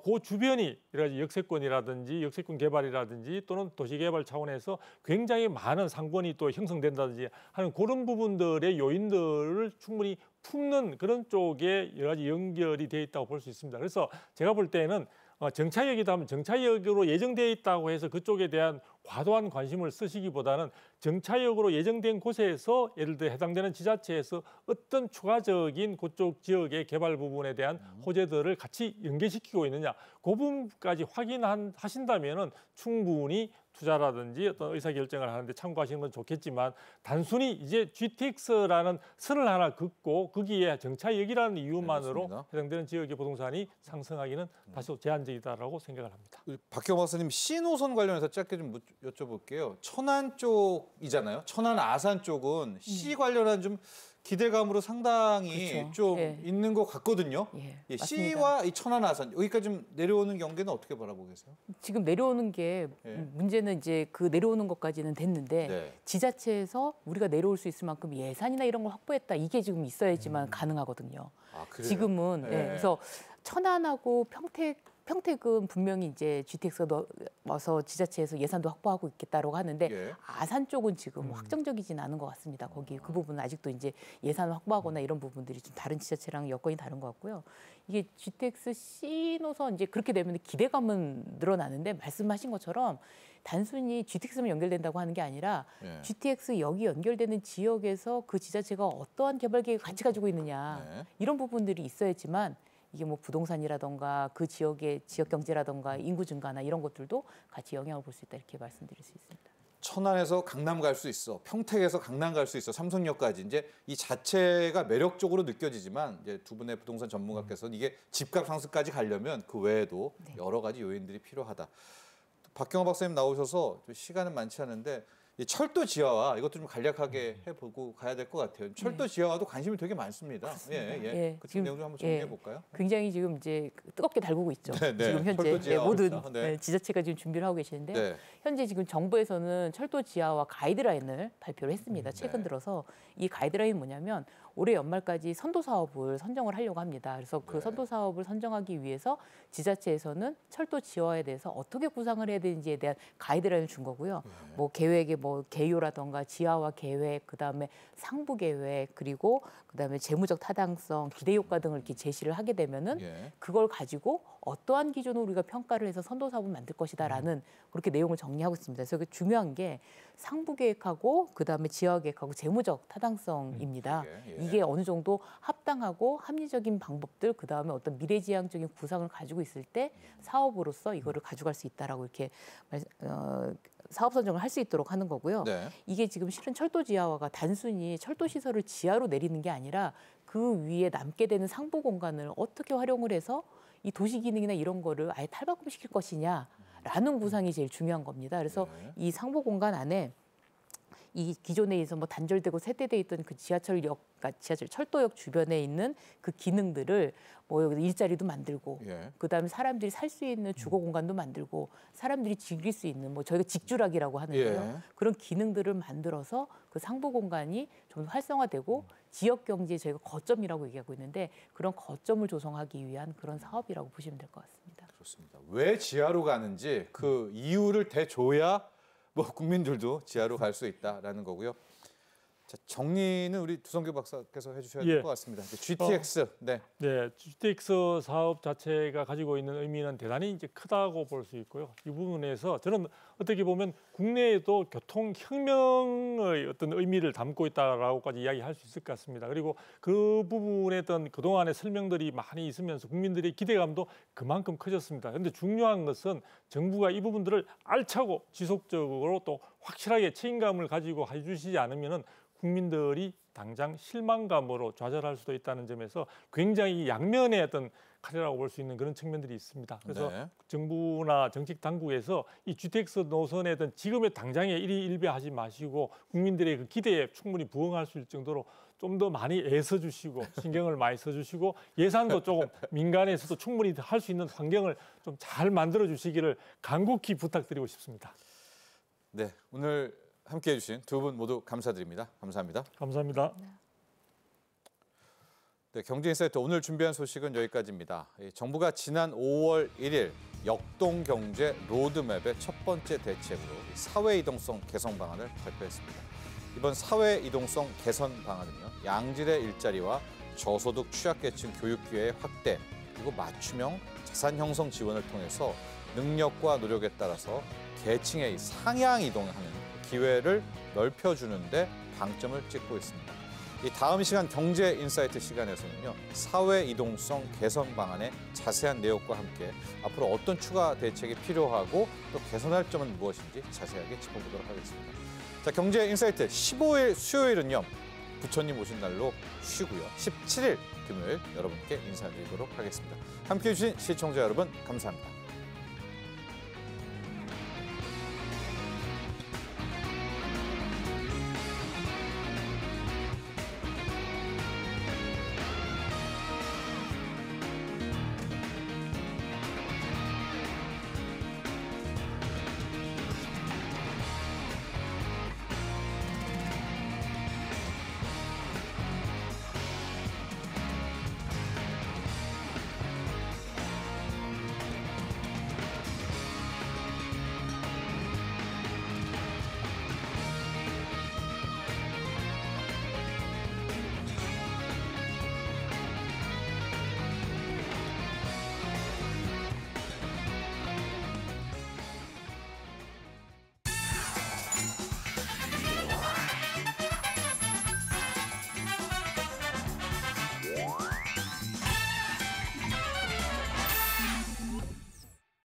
Speaker 3: 그 주변이 여러 가지 역세권이라든지 역세권 개발이라든지 또는 도시개발 차원에서 굉장히 많은 상권이 또 형성된다든지 하는 그런 부분들의 요인들을 충분히 품는 그런 쪽에 여러 가지 연결이 돼 있다고 볼 수 있습니다. 그래서 제가 볼 때는 정차역이다 하면 정차역으로 예정되어 있다고 해서 그쪽에 대한 과도한 관심을 쓰시기보다는 정차역으로 예정된 곳에서 예를 들어 해당되는 지자체에서 어떤 추가적인 그쪽 지역의 개발 부분에 대한 호재들을 같이 연계시키고 있느냐 그 부분까지 확인하신다면은 충분히 투자라든지 어떤 의사결정을 하는데 참고하시는 건 좋겠지만 단순히 이제 GTX라는 선을 하나 긋고 거기에 정차역이라는 이유만으로
Speaker 1: 알겠습니다.
Speaker 3: 해당되는 지역의 부동산이 상승하기는 다소 제한적이다라고 생각을 합니다.
Speaker 1: 박경 박사님 C 노선 관련해서 짧게 좀 여쭤볼게요. 천안 쪽이잖아요. 천안 아산 쪽은 C 관련한 좀 기대감으로 상당히
Speaker 4: 그렇죠.
Speaker 1: 좀
Speaker 4: 예.
Speaker 1: 있는 것 같거든요.
Speaker 4: 예,
Speaker 1: 예,
Speaker 4: 맞습니다.
Speaker 1: C와 이 천안 아산 여기까지 좀 내려오는 경계는 어떻게 바라보고 계세요?
Speaker 4: 지금 내려오는 게
Speaker 1: 예.
Speaker 4: 문제는 이제 그 내려오는 것까지는 됐는데
Speaker 1: 네.
Speaker 4: 지자체에서 우리가 내려올 수 있을 만큼 예산이나 이런 걸 확보했다. 이게 지금 있어야지만 가능하거든요.
Speaker 1: 아, 그래요?
Speaker 4: 지금은
Speaker 1: 예.
Speaker 4: 그래서 천안하고 평택은 분명히 이제 GTX가 넣어서 지자체에서 예산도 확보하고 있겠다라고 하는데
Speaker 1: 예.
Speaker 4: 아산 쪽은 지금 확정적이진 않은 것 같습니다. 거기 그 부분은 아직도 이제 예산을 확보하거나 이런 부분들이 좀 다른 지자체랑 여건이 다른 것 같고요. 이게 GTX C 노선 이제 그렇게 되면 기대감은 늘어나는데 말씀하신 것처럼 단순히 GTX만 연결된다고 하는 게 아니라
Speaker 1: 예.
Speaker 4: GTX 역이 연결되는 지역에서 그 지자체가 어떠한 개발 계획을 같이 가지고 있느냐
Speaker 1: 네.
Speaker 4: 이런 부분들이 있어야지만 이게 뭐 부동산이라던가 그 지역의 지역 경제라던가 인구 증가나 이런 것들도 같이 영향을 볼 수 있다 이렇게 말씀드릴 수 있습니다.
Speaker 1: 천안에서 강남 갈 수 있어, 평택에서 강남 갈 수 있어, 삼성역까지 이제 이 자체가 매력적으로 느껴지지만 이제 두 분의 부동산 전문가께서는 이게 집값 상승까지 가려면 그 외에도 여러 가지 요인들이 필요하다. 박경호 박사님 나오셔서 좀 시간은 많지 않은데 이 철도 지하화 이것도 좀 간략하게 해보고 가야 될 것 같아요. 철도 지하화도 관심이 되게 많습니다. 예, 예.
Speaker 4: 예,
Speaker 1: 그
Speaker 4: 지금,
Speaker 1: 내용 좀 한번 정리해 볼까요?
Speaker 4: 굉장히 지금 이제 뜨겁게 달구고 있죠.
Speaker 1: 네, 네.
Speaker 4: 지금 현재
Speaker 1: 철도 지하화
Speaker 4: 모든
Speaker 1: 그렇죠. 네.
Speaker 4: 지자체가 지금 준비를 하고 계시는데요.
Speaker 1: 네.
Speaker 4: 현재 지금 정부에서는 철도 지하화 가이드라인을 발표를 했습니다. 최근
Speaker 1: 네.
Speaker 4: 들어서 이 가이드라인 뭐냐면 올해 연말까지 선도 사업을 선정을 하려고 합니다. 그래서 그
Speaker 1: 네.
Speaker 4: 선도 사업을 선정하기 위해서 지자체에서는 철도 지화에 대해서 어떻게 구상을 해야 되는지에 대한 가이드라인을 준 거고요. 뭐 계획에 뭐 개요라던가 지하화 계획, 그다음에 상부 계획, 그리고 그다음에 재무적 타당성, 기대 효과 등을 이렇게 제시를 하게 되면은
Speaker 1: 예.
Speaker 4: 그걸 가지고 어떠한 기준으로 우리가 평가를 해서 선도 사업을 만들 것이다라는 그렇게 내용을 정리하고 있습니다. 그래서 그 중요한 게 상부 계획하고 그다음에 지하 계획하고 재무적 타당성입니다.
Speaker 1: 예.
Speaker 4: 이게 어느 정도 합당하고 합리적인 방법들, 그다음에 어떤 미래지향적인 구상을 가지고 있을 때 사업으로서 이거를 가져갈 수 있다라고 이렇게 사업 선정을 할 수 있도록 하는 거고요.
Speaker 1: 네.
Speaker 4: 이게 지금 실은 철도 지하화가 단순히 철도 시설을 지하로 내리는 게 아니라 그 위에 남게 되는 상부 공간을 어떻게 활용을 해서 이 도시 기능이나 이런 거를 아예 탈바꿈시킬 것이냐라는 구상이 제일 중요한 겁니다. 그래서
Speaker 1: 네.
Speaker 4: 이 상부 공간 안에 이 기존에 있어 뭐 단절되고 세대돼 있던 그 지하철역, 그러니까 지하철 철도역 주변에 있는 그 기능들을 뭐 여기서 일자리도 만들고,
Speaker 1: 예.
Speaker 4: 그다음에 사람들이 살 수 있는 주거 공간도 만들고, 사람들이 즐길 수 있는 뭐 저희가 직주락이라고 하는데요.
Speaker 1: 예.
Speaker 4: 그런 기능들을 만들어서 그 상부 공간이 좀 활성화되고 지역 경제에 저희가 거점이라고 얘기하고 있는데 그런 거점을 조성하기 위한 그런 사업이라고 보시면 될 것 같습니다.
Speaker 1: 그렇습니다. 왜 지하로 가는지 그 이유를 대줘야 뭐 국민들도 지하로 갈 수 있다라는 거고요. 자, 정리는 우리 두성규 박사께서 해주셔야 될 것 같습니다. GTX, 네.
Speaker 3: 네, GTX 사업 자체가 가지고 있는 의미는 대단히 이제 크다고 볼 수 있고요. 이 부분에서 저는 어떻게 보면 국내에도 교통혁명의 어떤 의미를 담고 있다라고까지 이야기할 수 있을 것 같습니다. 그리고 그 부분에 어떤 그동안의 설명들이 많이 있으면서 국민들의 기대감도 그만큼 커졌습니다. 그런데 중요한 것은 정부가 이 부분들을 알차고 지속적으로 또 확실하게 책임감을 가지고 해주시지 않으면은 국민들이 당장 실망감으로 좌절할 수도 있다는 점에서 굉장히 양면의 어떤 칼이라고 볼 수 있는 그런 측면들이 있습니다. 그래서
Speaker 1: 네.
Speaker 3: 정부나 정책 당국에서 이 GTX 노선에 어떤 지금의 당장에 일희일비하지 마시고 국민들의 그 기대에 충분히 부응할 수 있을 정도로 좀 더 많이 애써 주시고 신경을 많이 써주시고 예산도 조금 민간에서도 충분히 할 수 있는 환경을 좀 잘 만들어 주시기를 간곡히 부탁드리고 싶습니다.
Speaker 1: 네, 오늘 함께해 주신 두 분 모두 감사드립니다. 감사합니다.
Speaker 3: 감사합니다.
Speaker 1: 네, 경제인사이트 오늘 준비한 소식은 여기까지입니다. 정부가 지난 5월 1일 역동경제 로드맵의 첫 번째 대책으로 사회이동성 개선 방안을 발표했습니다. 이번 사회이동성 개선 방안은요, 양질의 일자리와 저소득 취약계층 교육 기회 확대, 그리고 맞춤형 자산 형성 지원을 통해서 능력과 노력에 따라서 계층의 상향 이동하는 기회를 넓혀주는 데 방점을 찍고 있습니다. 이 다음 시간 경제인사이트 시간에서는요, 사회이동성 개선 방안의 자세한 내용과 함께 앞으로 어떤 추가 대책이 필요하고 또 개선할 점은 무엇인지 자세하게 짚어보도록 하겠습니다. 자, 경제인사이트 15일 수요일은요, 부처님 오신 날로 쉬고요. 17일 금요일 여러분께 인사드리도록 하겠습니다. 함께해 주신 시청자 여러분 감사합니다.